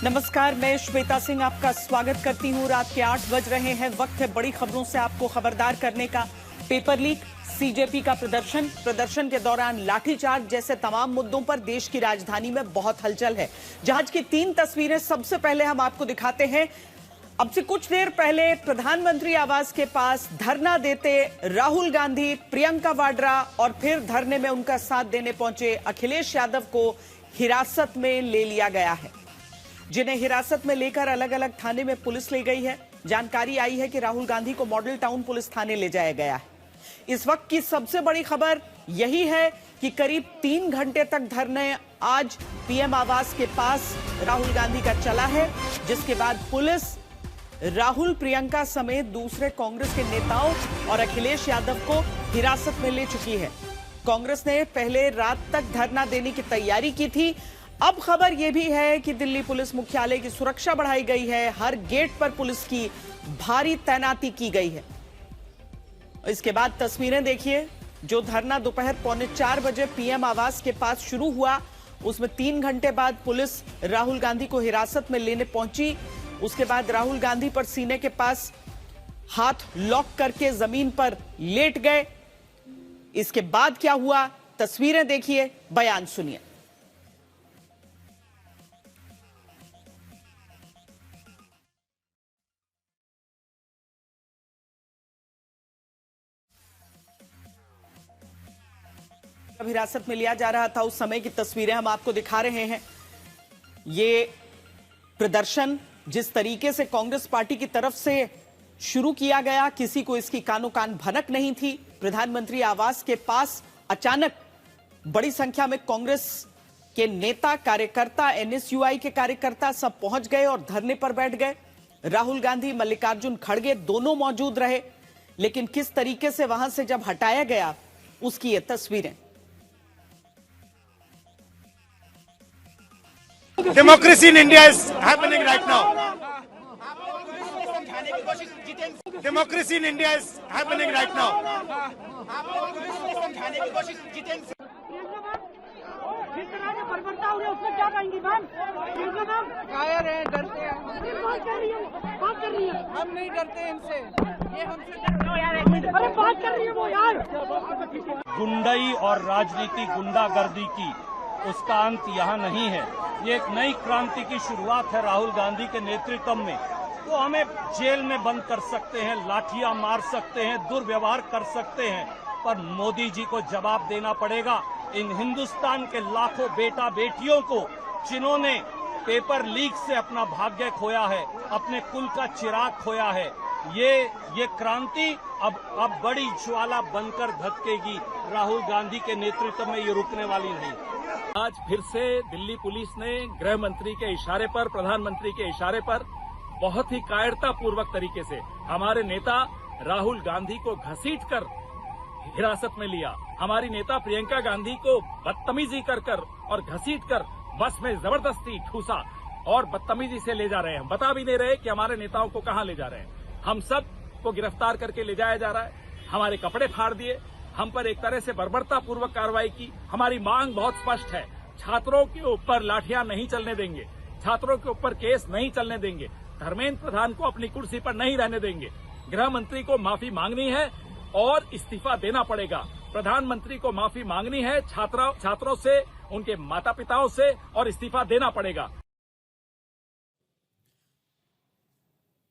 नमस्कार, मैं श्वेता सिंह आपका स्वागत करती हूं। रात के 8 बज रहे हैं। वक्त है बड़ी खबरों से आपको खबरदार करने का। पेपर लीक, सीजेपी का प्रदर्शन के दौरान लाठीचार्ज जैसे तमाम मुद्दों पर देश की राजधानी में बहुत हलचल है। जहाज की 3 तस्वीरें सबसे पहले हम आपको दिखाते हैं। अब से कुछ देर पहले प्रधानमंत्री आवास के पास धरना देते राहुल गांधी, प्रियंका वाड्रा और फिर धरने में उनका साथ देने पहुंचे अखिलेश यादव को हिरासत में ले लिया गया है, जिन्हें हिरासत में लेकर अलग अलग थाने में पुलिस ले गई है। जानकारी आई है कि राहुल गांधी को मॉडल टाउन पुलिस थाने ले जाया गया है। इस वक्त की सबसे बड़ी खबर यही है कि करीब 3 घंटे तक धरने आज पीएम आवास के पास राहुल गांधी का चला है, जिसके बाद पुलिस राहुल, प्रियंका समेत दूसरे कांग्रेस के नेताओं और अखिलेश यादव को हिरासत में ले चुकी है। कांग्रेस ने पहले रात तक धरना देने की तैयारी की थी। अब खबर यह भी है कि दिल्ली पुलिस मुख्यालय की सुरक्षा बढ़ाई गई है। हर गेट पर पुलिस की भारी तैनाती की गई है। इसके बाद तस्वीरें देखिए। जो धरना दोपहर 3:45 बजे पीएम आवास के पास शुरू हुआ, उसमें 3 घंटे बाद पुलिस राहुल गांधी को हिरासत में लेने पहुंची। उसके बाद राहुल गांधी पर सीने के पास हाथ लॉक करके जमीन पर लेट गए। इसके बाद क्या हुआ, तस्वीरें देखिए, बयान सुनिए। हिरासत में लिया जा रहा था, उस समय की तस्वीरें हम आपको दिखा रहे हैं। ये प्रदर्शन जिस तरीके से कांग्रेस पार्टी की तरफ से शुरू किया गया, किसी को इसकी कानो कान भनक नहीं थी। प्रधानमंत्री आवास के पास अचानक बड़ी संख्या में कांग्रेस के नेता, कार्यकर्ता, एनएसयूआई के कार्यकर्ता सब पहुंच गए और धरने पर बैठ गए। राहुल गांधी, मल्लिकार्जुन खड़गे दोनों मौजूद रहे, लेकिन किस तरीके से वहां से जब हटाया गया, उसकी ये तस्वीरें। Democracy in India is happening right now. Democracy in India is happening right now. उसमें क्या कहेंगी मैम? कायर हैं, डरते हैं। बात कर रही है। हम नहीं डरते इनसे। ये हमसे अरे बात कर रही है वो यार। गुंडई और राजनीति, गुंडागर्दी की, उसका अंत यहाँ नहीं है। ये एक नई क्रांति की शुरुआत है राहुल गांधी के नेतृत्व में। वो हमें जेल में बंद कर सकते हैं, लाठियां मार सकते हैं, दुर्व्यवहार कर सकते हैं, पर मोदी जी को जवाब देना पड़ेगा इन हिंदुस्तान के लाखों बेटा बेटियों को, जिन्होंने पेपर लीक से अपना भाग्य खोया है, अपने कुल का चिराग खोया है। ये क्रांति अब बड़ी ज्वाला बनकर धधकेगी। राहुल गांधी के नेतृत्व में ये रुकने वाली नहीं। आज फिर से दिल्ली पुलिस ने गृह मंत्री के इशारे पर, प्रधानमंत्री के इशारे पर बहुत ही कायरतापूर्वक तरीके से हमारे नेता राहुल गांधी को घसीटकर हिरासत में लिया। हमारी नेता प्रियंका गांधी को बदतमीजी कर और घसीटकर बस में जबरदस्ती ठूसा और बदतमीजी से ले जा रहे हैं। बता भी नहीं रहे कि हमारे नेताओं को कहां ले जा रहे हैं। हम सब को गिरफ्तार करके ले जाया जा रहा है। हमारे कपड़े फाड़ दिए, हम पर एक तरह से बर्बरतापूर्वक कार्रवाई की। हमारी मांग बहुत स्पष्ट है, छात्रों के ऊपर लाठियां नहीं चलने देंगे, छात्रों के ऊपर केस नहीं चलने देंगे, धर्मेंद्र प्रधान को अपनी कुर्सी पर नहीं रहने देंगे। गृह मंत्री को माफी मांगनी है और इस्तीफा देना पड़ेगा। प्रधानमंत्री को माफी मांगनी है छात्रों से, उनके माता पिताओं से, और इस्तीफा देना पड़ेगा।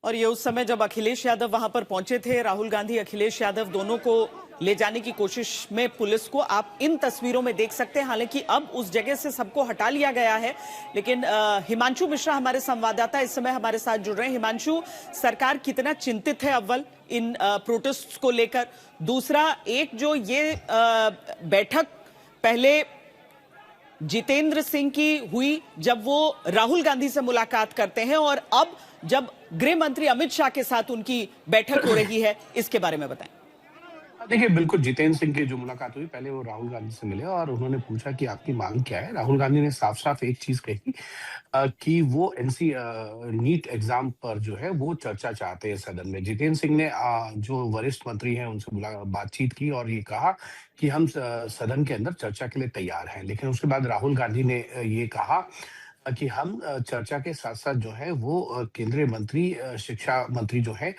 और ये उस समय जब अखिलेश यादव वहां पर पहुंचे थे। राहुल गांधी, अखिलेश यादव दोनों को ले जाने की कोशिश में पुलिस को आप इन तस्वीरों में देख सकते हैं। हालांकि अब उस जगह से सबको हटा लिया गया है, लेकिन हिमांशु मिश्रा हमारे संवाददाता इस समय हमारे साथ जुड़ रहे हैं। हिमांशु, सरकार कितना चिंतित है अव्वल इन प्रोटेस्ट को लेकर? दूसरा, एक जो ये बैठक पहले जितेंद्र सिंह की हुई जब वो राहुल गांधी से मुलाकात करते हैं, और अब जब गृह मंत्री अमित शाह के साथ उनकी बैठक हो रही है, इसके बारे में बताएं। देखिए, बिल्कुल जितेंद्र सिंह की जो मुलाकात हुई, पहले वो राहुल गांधी से मिले और उन्होंने पूछा कि आपकी मांग क्या है। राहुल गांधी ने साफ-साफ एक चीज कही कि वो नीट एग्जाम पर जो है वो चर्चा चाहते हैं सदन में। जितेंद्र सिंह ने जो वरिष्ठ मंत्री हैं उनसे बातचीत की और ये कहा कि हम सदन के अंदर चर्चा के लिए तैयार हैं। लेकिन उसके बाद राहुल गांधी ने ये कहा कि हम चर्चा के साथ-साथ जो है वो केंद्रीय मंत्री शिक्षा मंत्री जो है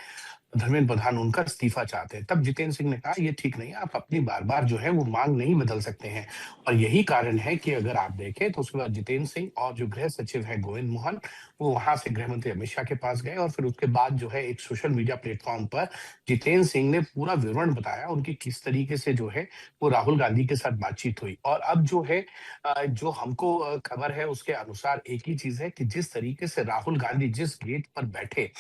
धर्मेंद्र प्रधान उनका इस्तीफा चाहते हैं। तब जितेंद्र सिंह ने कहा ये ठीक नहीं है, आप अपनी बार-बार जो है वो माँग नहीं बदल सकते हैं। और यही कारण है कि अगर आप देखें तो उसके बाद जितेंद्र सिंह और जो गृह सचिव हैं गोविंद मोहन, वो वहाँ से गृह मंत्री अमित शाह के पास गए और फिर उसके बाद जो है एक सोशल मीडिया प्लेटफ़ॉर्म पर जितेंद्र सिंह ने पूरा विवरण बताया उनकी किस तरीके से जो है वो राहुल गांधी के साथ बातचीत हुई। और अब जो है जो हमको खबर है उसके अनुसार एक ही चीज़ है कि जिस तरीके से राहुल गांधी जिस गेट पर बैठे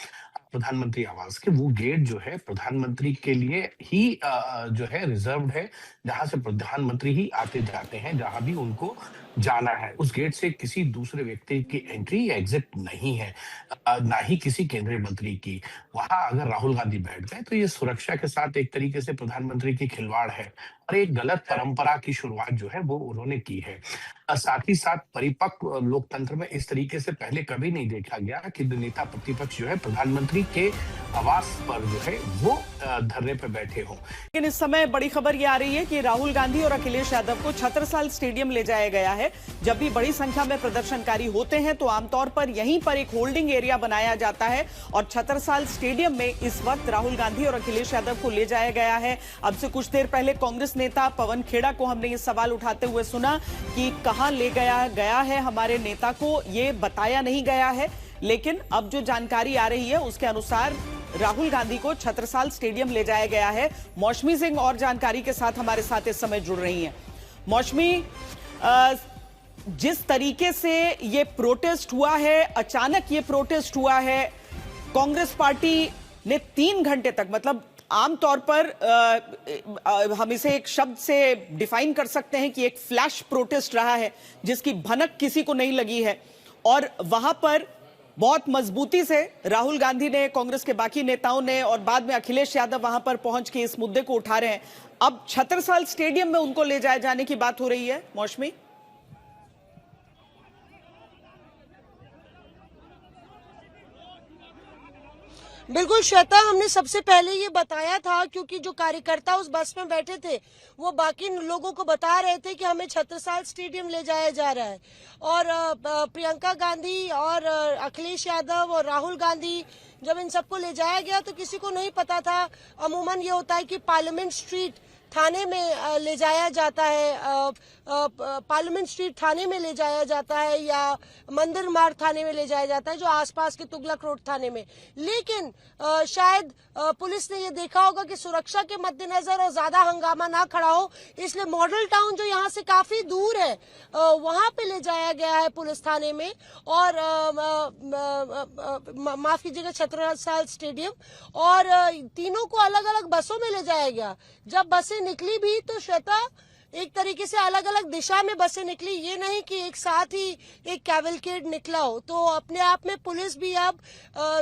प्रधानमंत्री आवास के, वो गेट जो है प्रधानमंत्री के लिए ही जो है रिजर्व्ड है, जहां से प्रधानमंत्री ही आते जाते हैं, जहां भी उनको जाना है। उस गेट से किसी दूसरे व्यक्ति की एंट्री या एग्जिट नहीं है, ना ही किसी केंद्रीय मंत्री की। वहां अगर राहुल गांधी बैठ गए तो ये सुरक्षा के साथ एक तरीके से प्रधानमंत्री की खिलवाड़ है और एक गलत परंपरा की शुरुआत जो है वो उन्होंने की है। साथ ही साथ परिपक्व लोकतंत्र में इस तरीके से पहले कभी नहीं देखा गया कि नेता प्रतिपक्ष जो है प्रधानमंत्री के आवास पर जो है वो धरने पर बैठे हों। लेकिन इस समय बड़ी खबर ये आ रही है कि राहुल गांधी और अखिलेश यादव को छत्रसाल स्टेडियम ले जाया गया है। जब भी बड़ी संख्या में प्रदर्शनकारी होते हैं तो आमतौर पर यहीं पर एक होल्डिंग एरिया बनाया जाता है और छत्रसाल स्टेडियम में इस वक्त राहुल गांधी और अखिलेश यादव को ले जाया गया है। अब से कुछ देर पहले कांग्रेस नेता पवन खेड़ा को हमने ये सवाल उठाते हुए सुना कि कहां ले गया है हमारे नेता को, ये बताया नहीं गया है। लेकिन अब जो जानकारी आ रही है उसके अनुसार राहुल गांधी को छत्रसाल स्टेडियम ले जाया गया है। मौसमी सिंह और जानकारी के साथ हमारे साथ इस समय जुड़ रही हैं। मौसमी, जिस तरीके से ये प्रोटेस्ट हुआ है, अचानक ये प्रोटेस्ट हुआ है, कांग्रेस पार्टी ने 3 घंटे तक, मतलब आमतौर पर हम इसे एक शब्द से डिफाइन कर सकते हैं कि एक फ्लैश प्रोटेस्ट रहा है जिसकी भनक किसी को नहीं लगी है और वहां पर बहुत मजबूती से राहुल गांधी ने, कांग्रेस के बाकी नेताओं ने और बाद में अखिलेश यादव वहां पर पहुंच के इस मुद्दे को उठा रहे हैं। अब छत्रसाल स्टेडियम में उनको ले जाए जाने की बात हो रही है। मौसमी, बिल्कुल श्वेता, हमने सबसे पहले ये बताया था क्योंकि जो कार्यकर्ता उस बस में बैठे थे वो बाकी लोगों को बता रहे थे कि हमें छत्रसाल स्टेडियम ले जाया जा रहा है और प्रियंका गांधी और अखिलेश यादव और राहुल गांधी, जब इन सबको ले जाया गया तो किसी को नहीं पता था। अमूमन ये होता है कि पार्लियामेंट स्ट्रीट थाने में ले जाया जाता है, पार्लियामेंट स्ट्रीट थाने में ले जाया जाता है या मंदिर मार्ग थाने में ले जाया जाता है, जो आसपास के तुगलक रोड थाने में। लेकिन शायद पुलिस ने ये देखा होगा कि सुरक्षा के मद्देनजर और ज्यादा हंगामा ना खड़ा हो, इसलिए मॉडल टाउन जो यहाँ से काफी दूर है वहां पे ले जाया गया है पुलिस थाने में और माफ कीजिएगा छत्रसाल स्टेडियम, और तीनों को अलग अलग बसों में ले जाया गया। जब बसें निकली भी तो श्वेता एक तरीके से अलग अलग दिशा में बसें निकली, ये नहीं कि एक साथ ही एक कैवलकेड निकला हो। तो अपने आप में पुलिस भी अब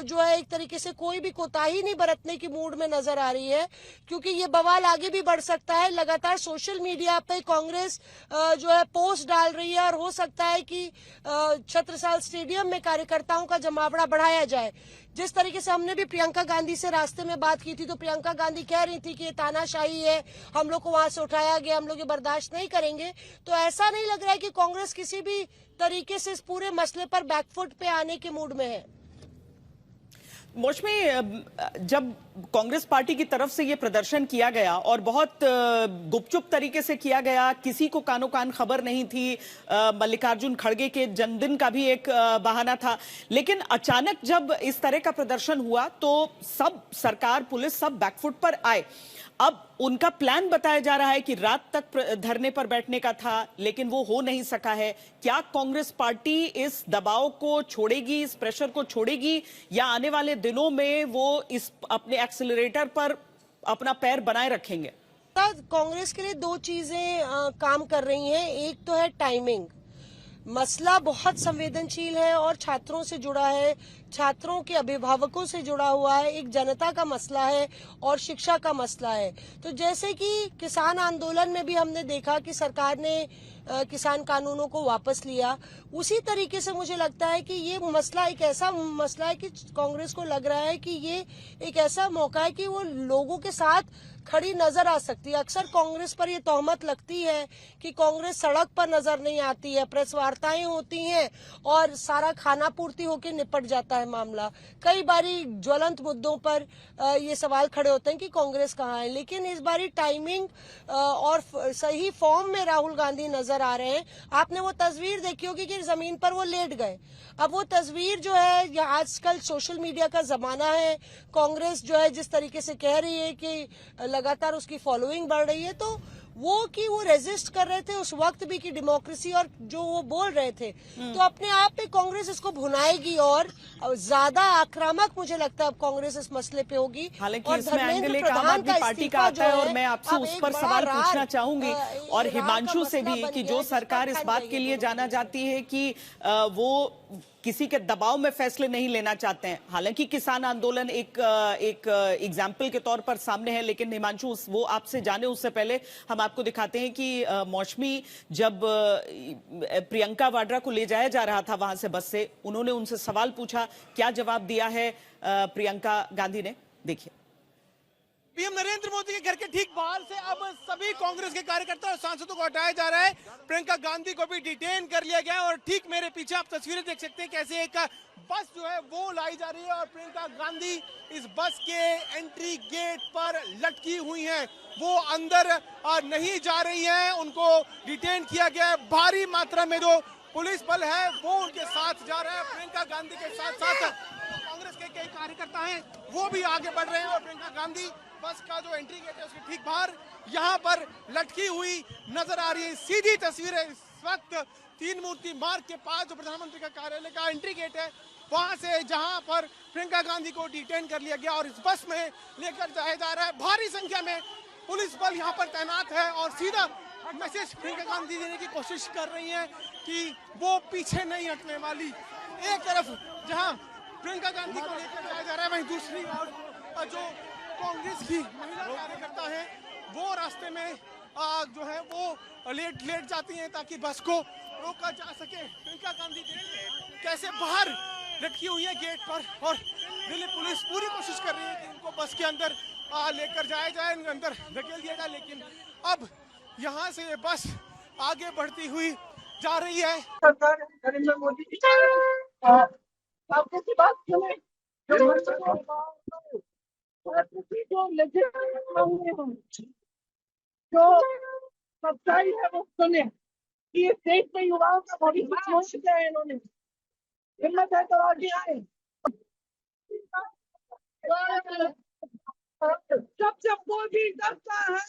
जो है एक तरीके से कोई भी कोताही नहीं बरतने की मूड में नजर आ रही है, क्योंकि ये बवाल आगे भी बढ़ सकता है। लगातार सोशल मीडिया पे कांग्रेस जो है पोस्ट डाल रही है और हो सकता है कि छत्रसाल स्टेडियम में कार्यकर्ताओं का जमावड़ा बढ़ाया जाए। जिस तरीके से हमने भी प्रियंका गांधी से रास्ते में बात की थी तो प्रियंका गांधी कह रही थी कि ये तानाशाही है, हम लोग को वहां से उठाया गया, हम लोग ये बर्दाश्त नहीं करेंगे। तो ऐसा नहीं लग रहा है कि कांग्रेस किसी भी तरीके से इस पूरे मसले पर बैकफुट पे आने के मूड में है। मौसमी, जब कांग्रेस पार्टी की तरफ से ये प्रदर्शन किया गया और बहुत गुपचुप तरीके से किया गया, किसी को कानो कान खबर नहीं थी, मल्लिकार्जुन खड़गे के जन्मदिन का भी एक बहाना था, लेकिन अचानक जब इस तरह का प्रदर्शन हुआ तो सब सरकार, पुलिस सब बैकफुट पर आए। अब उनका प्लान बताया जा रहा है कि रात तक धरने पर बैठने का था, लेकिन वो हो नहीं सका है। क्या कांग्रेस पार्टी इस दबाव को छोड़ेगी, इस प्रेशर को छोड़ेगी, या आने वाले दिनों में वो इस अपने एक्सेलरेटर पर अपना पैर बनाए रखेंगे? कांग्रेस के लिए 2 चीजें काम कर रही हैं। एक तो है टाइमिंग, मसला बहुत संवेदनशील है और छात्रों से जुड़ा है, छात्रों के अभिभावकों से जुड़ा हुआ है, एक जनता का मसला है और शिक्षा का मसला है। तो जैसे कि किसान आंदोलन में भी हमने देखा कि सरकार ने किसान कानूनों को वापस लिया। उसी तरीके से मुझे लगता है कि ये मसला एक ऐसा मसला है कि कांग्रेस को लग रहा है कि ये एक ऐसा मौका है कि वो लोगों के साथ खड़ी नजर आ सकती है। अक्सर कांग्रेस पर ये तोहमत लगती है कि कांग्रेस सड़क पर नजर नहीं आती है, प्रेस वार्ताएं होती हैं और सारा खाना पूर्ति होकर निपट जाता है मामला। कई बारी ज्वलंत मुद्दों पर ये सवाल खड़े होते हैं कि कांग्रेस कहाँ है, लेकिन इस बारी टाइमिंग और सही फॉर्म में राहुल गांधी नजर आ रहे हैं। आपने वो तस्वीर देखी होगी कि जमीन पर वो लेट गए। अब वो तस्वीर जो है, आजकल सोशल मीडिया का जमाना है, कांग्रेस जो है जिस तरीके से कह रही है कि लगातार उसकी फॉलोइंग बढ़ रही है, तो वो रेजिस्ट कर रहे थे उस वक्त भी कि डेमोक्रेसी, और जो वो बोल रहे थे, तो अपने आप में कांग्रेस इसको भुनाएगी और ज्यादा आक्रामक मुझे लगता है अब कांग्रेस इस मसले पे होगी। हालांकि और इसमें एंगल एक आम आदमी पार्टी का आता है और मैं आपसे उस पर सवाल पूछना चाहूंगी और हिमांशु से भी कि जो सरकार इस बात के लिए जाना जाती है कि वो किसी के दबाव में फैसले नहीं लेना चाहते हैं। हालांकि किसान आंदोलन एक एग्जाम्पल के तौर पर सामने है, लेकिन हिमांशु वो आपसे जाने उससे पहले हम आपको दिखाते हैं कि मौसमी जब प्रियंका वाड्रा को ले जाया जा रहा था वहां से बस से, उन्होंने उनसे सवाल पूछा, क्या जवाब दिया है प्रियंका गांधी ने, देखिए। पीएम नरेंद्र मोदी के घर के ठीक बाहर से अब सभी कांग्रेस के कार्यकर्ता और सांसदों को हटाया जा रहा है। प्रियंका गांधी को भी डिटेन कर लिया गया है और ठीक मेरे पीछे आप तस्वीरें देख सकते हैं कैसे एक बस जो है वो लाई जा रही है और प्रियंका गांधी इस बस के एंट्री गेट पर लटकी हुई हैं। वो अंदर नहीं जा रही हैं, उनको डिटेन किया गया है। भारी मात्रा में जो पुलिस बल है वो उनके साथ जा रहा है। प्रियंका गांधी के साथ साथ कांग्रेस के कई कार्यकर्ता हैं वो भी आगे बढ़ रहे हैं और प्रियंका गांधी बस का जो एंट्री गेट है उसके ठीक बाहर यहाँ पर लटकी हुई नजर आ रही है। सीधी तस्वीर है इस वक्त तीन मूर्ति मार्ग के पास जो प्रधानमंत्री का कार्यालय का एंट्री गेट है वहां से, जहां पर प्रियंका गांधी को डिटेन कर लिया गया और इस बस में लेकर जाया जा रहा है। भारी संख्या में पुलिस बल यहाँ पर तैनात है और सीधा मैसेज प्रियंका गांधी देने की कोशिश कर रही है कि वो पीछे नहीं हटने वाली। एक तरफ जहाँ प्रियंका गांधी को लेकर जाया जा रहा है, वहीं दूसरी ओर जो कांग्रेस की महिला कार्यकर्ता है वो रास्ते में जो है वो लेट जाती हैं ताकि बस को रोका जा सके। प्रियंका गांधी कैसे बाहर रखी हुई है गेट पर और दिल्ली पुलिस पूरी कोशिश कर रही है कि उनको बस के अंदर लेकर जाया जाए, अंदर धकेल दिया जाए, लेकिन अब यहाँ से ये बस आगे बढ़ती हुई जा रही है। सरकार नरेंद्र मोदी की आप किसी बात सुने जो सच्चाई है वो सुने कि इस देश में युवाओं का भविष्य छोड़ दिया है इन्होंने। हिम्मत है तो आगे आए। जब मोदी डरता है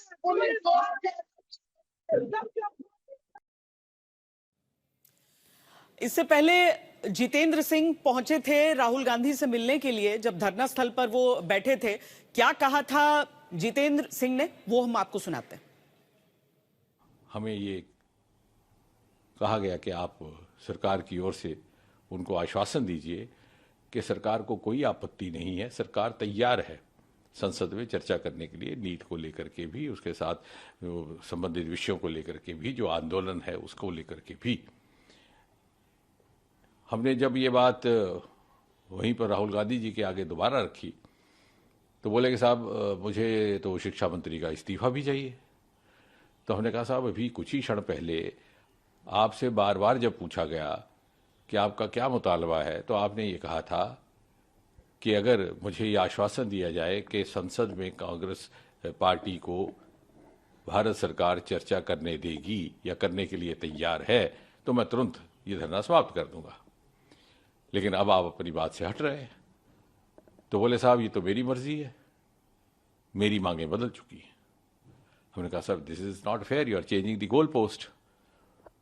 इससे पहले जितेंद्र सिंह पहुंचे थे राहुल गांधी से मिलने के लिए, जब धरना स्थल पर वो बैठे थे। क्या कहा था जितेंद्र सिंह ने, वो हम आपको सुनाते हैं। हमें ये कहा गया कि आप सरकार की ओर से उनको आश्वासन दीजिए कि सरकार को कोई आपत्ति नहीं है, सरकार तैयार है संसद में चर्चा करने के लिए, नीट को लेकर के भी, उसके साथ संबंधित विषयों को लेकर के भी, जो आंदोलन है उसको लेकर के भी। हमने जब ये बात वहीं पर राहुल गांधी जी के आगे दोबारा रखी तो बोले कि साहब मुझे तो शिक्षा मंत्री का इस्तीफा भी चाहिए। तो हमने कहा साहब अभी कुछ ही क्षण पहले आपसे बार बार जब पूछा गया कि आपका क्या मुतालबा है तो आपने ये कहा था कि अगर मुझे ये आश्वासन दिया जाए कि संसद में कांग्रेस पार्टी को भारत सरकार चर्चा करने देगी या करने के लिए तैयार है तो मैं तुरंत ये धरना समाप्त कर दूंगा। लेकिन अब आप अपनी बात से हट रहे हैं। तो बोले साहब ये तो मेरी मर्जी है, मेरी मांगें बदल चुकी हैं। हमने कहा साहब this is not fair, you are changing the goal post.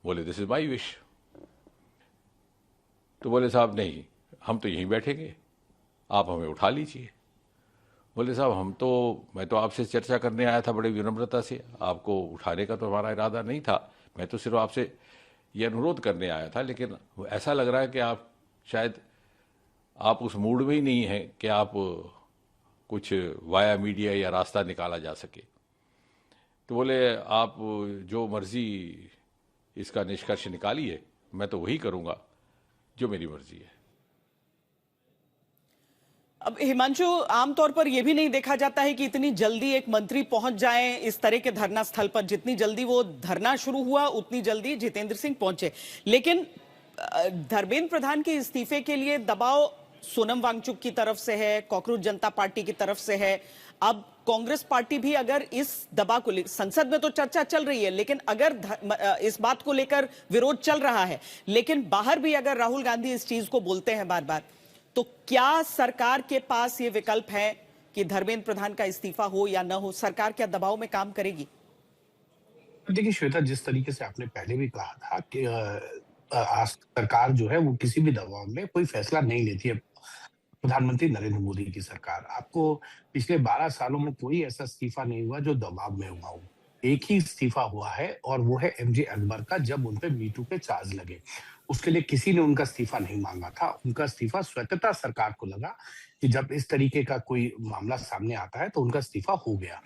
बोले दिस इज माई विश। तो बोले साहब नहीं, हम तो यहीं बैठेंगे, आप हमें उठा लीजिए। बोले साहब मैं तो आपसे चर्चा करने आया था बड़े विनम्रता से, आपको उठाने का तो हमारा इरादा नहीं था, मैं तो सिर्फ आपसे ये अनुरोध करने आया था। लेकिन ऐसा लग रहा है कि आप शायद आप उस मूड में ही नहीं हैं कि आप कुछ वाया मीडिया या रास्ता निकाला जा सके। तो बोले आप जो मर्जी इसका निष्कर्ष निकालिए, मैं तो वही करूंगा जो मेरी मर्जी है। अब हिमांशु, आमतौर पर यह भी नहीं देखा जाता है कि इतनी जल्दी एक मंत्री पहुंच जाए इस तरह के धरना स्थल पर। जितनी जल्दी वो धरना शुरू हुआ उतनी जल्दी जितेंद्र सिंह पहुंचे, लेकिन धर्मेंद्र प्रधान के इस्तीफे के लिए दबाव सोनम वांगचुक की तरफ से है, कॉकरोच जनता पार्टी की तरफ से है। अब कांग्रेस पार्टी भी अगर इस दबाव को लेकर, संसद में तो चर्चा चल रही है, लेकिन अगर इस बात को लेकर विरोध चल रहा है, लेकिन बाहर भी अगर राहुल गांधी इस चीज को बोलते हैं बार बार, तो क्या सरकार के पास ये विकल्प है कि धर्मेंद्र प्रधान का इस्तीफा हो या ना हो? सरकार क्या दबाव में काम करेगी? देखिए श्वेता, जिस तरीके से आपने पहले भी कहा था कि आज सरकार जो है वो किसी भी दबाव में कोई फैसला नहीं लेती है। प्रधानमंत्री नरेंद्र मोदी की सरकार, आपको पिछले 12 सालों में कोई ऐसा इस्तीफा नहीं हुआ जो दबाव में हुआ हो। एक ही इस्तीफा हुआ है और वो है एमजे अकबर का, जब उन पे मीटू के चार्ज लगे। उसके लिए किसी ने उनका इस्तीफा नहीं मांगा था। उनका इस्तीफा स्वतंत्रता सरकार को लगा कि जब इस तरीके का कोई मामला सामने आता है तो उनका इस्तीफा हो गया।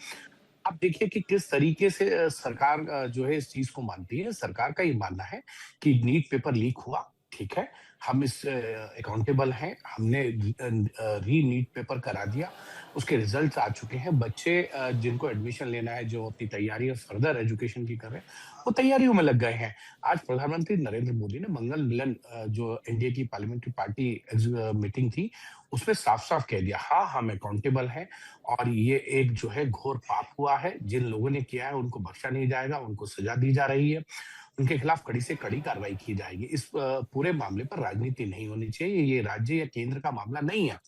आप देखिए कि किस तरीके से सरकार जो है इस चीज को मानती है। सरकार का ये मानना है कि नीट पेपर लीक हुआ, ठीक है, हम इस अकाउंटेबल हैं, हमने री नीट पेपर करा दिया, उसके रिजल्ट्स आ चुके हैं। बच्चे जिनको एडमिशन लेना है, जो अपनी तैयारी और फर्दर एजुकेशन की कर रहे हैं, वो तैयारियों में लग गए हैं। आज प्रधानमंत्री नरेंद्र मोदी ने मंगल मिलन जो एनडीए की पार्लियामेंट्री पार्टी मीटिंग थी, उसमें साफ साफ कह दिया, हाँ हम अकाउंटेबल हैं और ये एक जो है घोर पाप हुआ है। जिन लोगों ने किया है उनको बख्शा नहीं जाएगा, उनको सजा दी जा रही है, उनके खिलाफ कड़ी से कड़ी कार्रवाई की जाएगी। इस पूरे मामले पर राजनीति नहीं होनी चाहिए। ये राज्य या केंद्र का मामला नहीं है।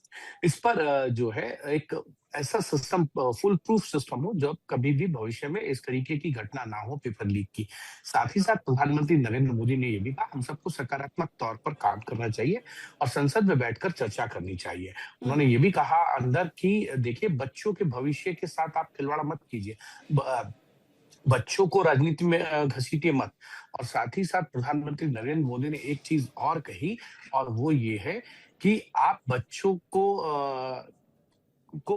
इस पर जो है एक ऐसा सिस्टम, फुल प्रूफ सिस्टम हो जब कभी भी भविष्य में इस तरीके की घटना ना हो पेपर लीक की। साथ ही साथ प्रधानमंत्री नरेंद्र मोदी ने यह भी कहा, हम सबको सकारात्मक तौर पर काम करना चाहिए और संसद में बैठकर चर्चा करनी चाहिए। उन्होंने ये भी कहा अंदर कि देखिए, बच्चों के भविष्य के साथ आप खिलवाड़ मत कीजिए, बच्चों को राजनीति में घसीटिए मत। और साथ ही साथ प्रधानमंत्री नरेंद्र मोदी ने एक चीज और कही, और वो ये है कि आप बच्चों को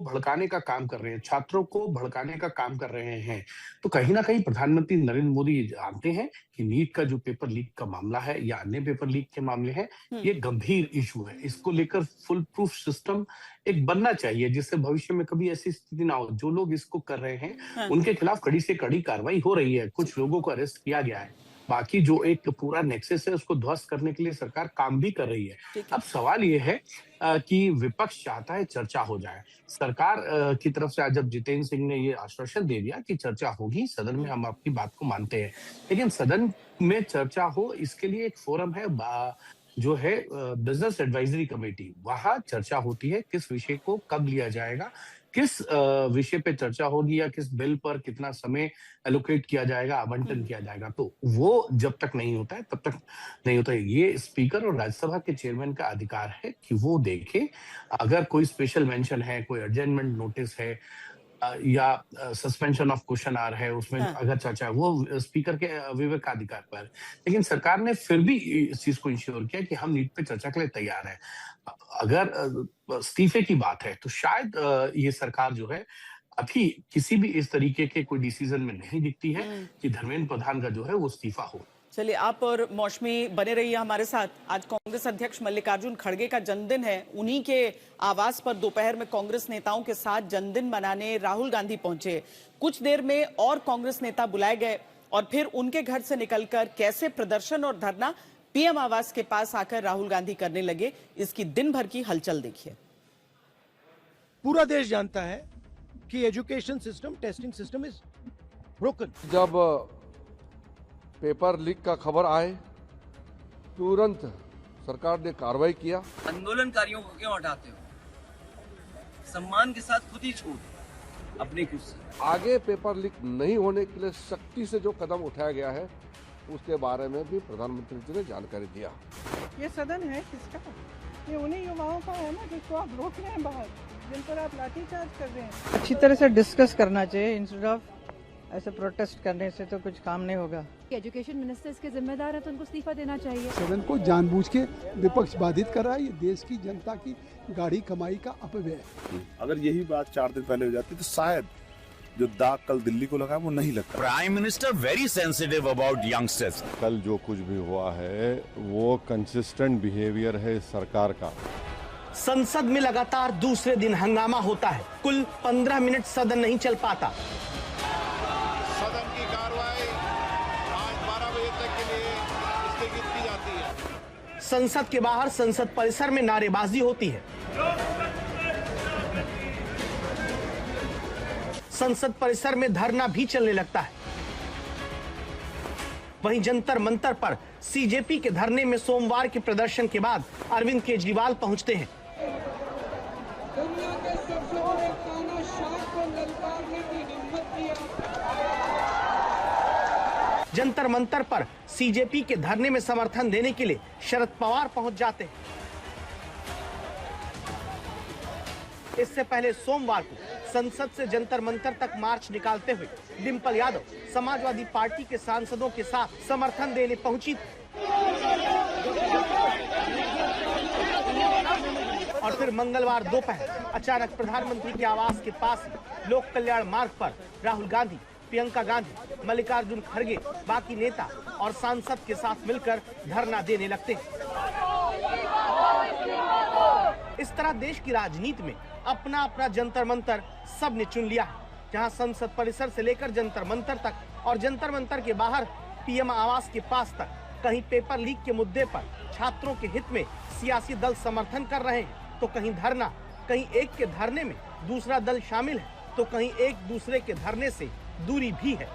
भड़काने का काम कर रहे हैं, छात्रों को भड़काने का काम कर रहे हैं। तो कहीं ना कहीं प्रधानमंत्री नरेंद्र मोदी जानते हैं कि नीट का जो पेपर लीक का मामला है या अन्य पेपर लीक के मामले हैं, ये गंभीर इशू है। इसको लेकर फुल प्रूफ सिस्टम एक बनना चाहिए, जिससे भविष्य में कभी ऐसी स्थिति ना हो। जो लोग इसको कर रहे हैं उनके खिलाफ कड़ी से कड़ी कार्रवाई हो रही है। कुछ लोगों को अरेस्ट किया गया है, बाकी जो एक पूरा नेक्सस है उसको ध्वस्त करने के लिए सरकार काम भी कर रही है। अब सवाल ये है कि विपक्ष चाहता है चर्चा हो जाए। सरकार की तरफ से आज जब जितेंद्र सिंह ने ये आश्वासन दे दिया कि चर्चा होगी सदन में, हम आपकी बात को मानते हैं, लेकिन सदन में चर्चा हो इसके लिए एक फोरम है जो है बिजनेस एडवाइजरी कमेटी। वहां चर्चा होती है किस विषय को कब लिया जाएगा, किस विषय पे चर्चा होगी या किस बिल पर कितना समय एलोकेट किया जाएगा, आवंटन किया जाएगा। तो वो जब तक नहीं होता है तब तक नहीं होता है। ये स्पीकर और राज्यसभा के चेयरमैन का अधिकार है कि वो देखे, अगर कोई स्पेशल मेंशन है, कोई अर्जेंटमेंट नोटिस है या सस्पेंशन ऑफ क्वेश्चन आर है, उसमें अगर चर्चा है, वो स्पीकर के विवेकाधिकार पर। लेकिन सरकार ने फिर भी इस चीज को इंश्योर किया कि हम नीट पे चर्चा के लिए तैयार है। अगर इस्तीफे की बात है तो शायद ये सरकार जो है अभी किसी भी इस तरीके के कोई डिसीजन में नहीं दिखती है कि धर्मेंद्र प्रधान का जो है वो इस्तीफा हो। चलिए, आप और मौसमी बने रहिए हमारे साथ। आज कांग्रेस अध्यक्ष मल्लिकार्जुन खड़गे का जन्मदिन है। उन्हीं के आवास पर दोपहर में कांग्रेस नेताओं के साथ जन्मदिन मनाने राहुल गांधी पहुंचे। कुछ देर में और कांग्रेस नेता बुलाए गए और फिर उनके घर से निकलकर कैसे प्रदर्शन और धरना पीएम आवास के पास आकर राहुल गांधी करने लगे, इसकी दिन भर की हलचल देखिए। पूरा देश जानता है कि education system, testing system is broken. जब पेपर लीक का खबर आए तुरंत सरकार ने कार्रवाई किया। आंदोलनकारियों को क्यों हटाते हो? सम्मान के साथ खुद ही छोड़ अपनी कुर्सी। आगे पेपर लीक नहीं होने के लिए सख्ती से जो कदम उठाया गया है उसके बारे में भी प्रधानमंत्री जी ने जानकारी दिया। ये सदन है किसका? ये उन्हीं युवाओं का है ना जिसको आप रोक रहे हैं बाहर, जिन पर आप लाठीचार्ज कर रहे हैं। अच्छी तरह से डिस्कस करना चाहिए, इंस्टेड ऑफ ऐसे प्रोटेस्ट करने से तो कुछ काम नहीं होगा। एजुकेशन मिनिस्टर इसके जिम्मेदार है तो उनको इस्तीफा देना चाहिए। सदन को जानबूझ के विपक्ष बाधित कर रहा है। ये देश की जनता की गाढ़ी कमाई का अपव्यय है। अगर यही बात 4 दिन पहले हो जाती तो शायद जो दाग कल दिल्ली को लगा वो नहीं लगता। Prime minister very sensitive about youngsters. कल जो कुछ भी हुआ है वो कंसिस्टेंट बिहेवियर है सरकार का। संसद में लगातार दूसरे दिन हंगामा होता है। कुल 15 मिनट सदन नहीं चल पाता। सदन की कार्रवाई आज 12 बजे तक के लिए स्थगित की जाती है। संसद के बाहर संसद परिसर में नारेबाजी होती है। संसद परिसर में धरना भी चलने लगता है। वहीं जंतर मंतर पर सीजेपी के धरने में सोमवार के प्रदर्शन के बाद अरविंद केजरीवाल पहुंचते हैं। जंतर मंतर पर सीजेपी के धरने में समर्थन देने के लिए शरद पवार पहुंच जाते हैं। इससे पहले सोमवार को संसद से जंतर मंतर तक मार्च निकालते हुए डिम्पल यादव समाजवादी पार्टी के सांसदों के साथ समर्थन देने पहुंची और फिर मंगलवार दोपहर अचानक प्रधानमंत्री के आवास के पास लोक कल्याण मार्ग पर राहुल गांधी, प्रियंका गांधी, मल्लिकार्जुन खड़गे, बाकी नेता और सांसद के साथ मिलकर धरना देने लगते हैं। इस तरह देश की राजनीति में अपना अपना जंतर मंतर सब ने चुन लिया है, जहां संसद परिसर से लेकर जंतर मंतर तक और जंतर मंतर के बाहर पीएम आवास के पास तक कहीं पेपर लीक के मुद्दे पर छात्रों के हित में सियासी दल समर्थन कर रहे हैं, तो कहीं धरना, कहीं एक के धरने में दूसरा दल शामिल है, तो कहीं एक दूसरे के धरने से दूरी भी है।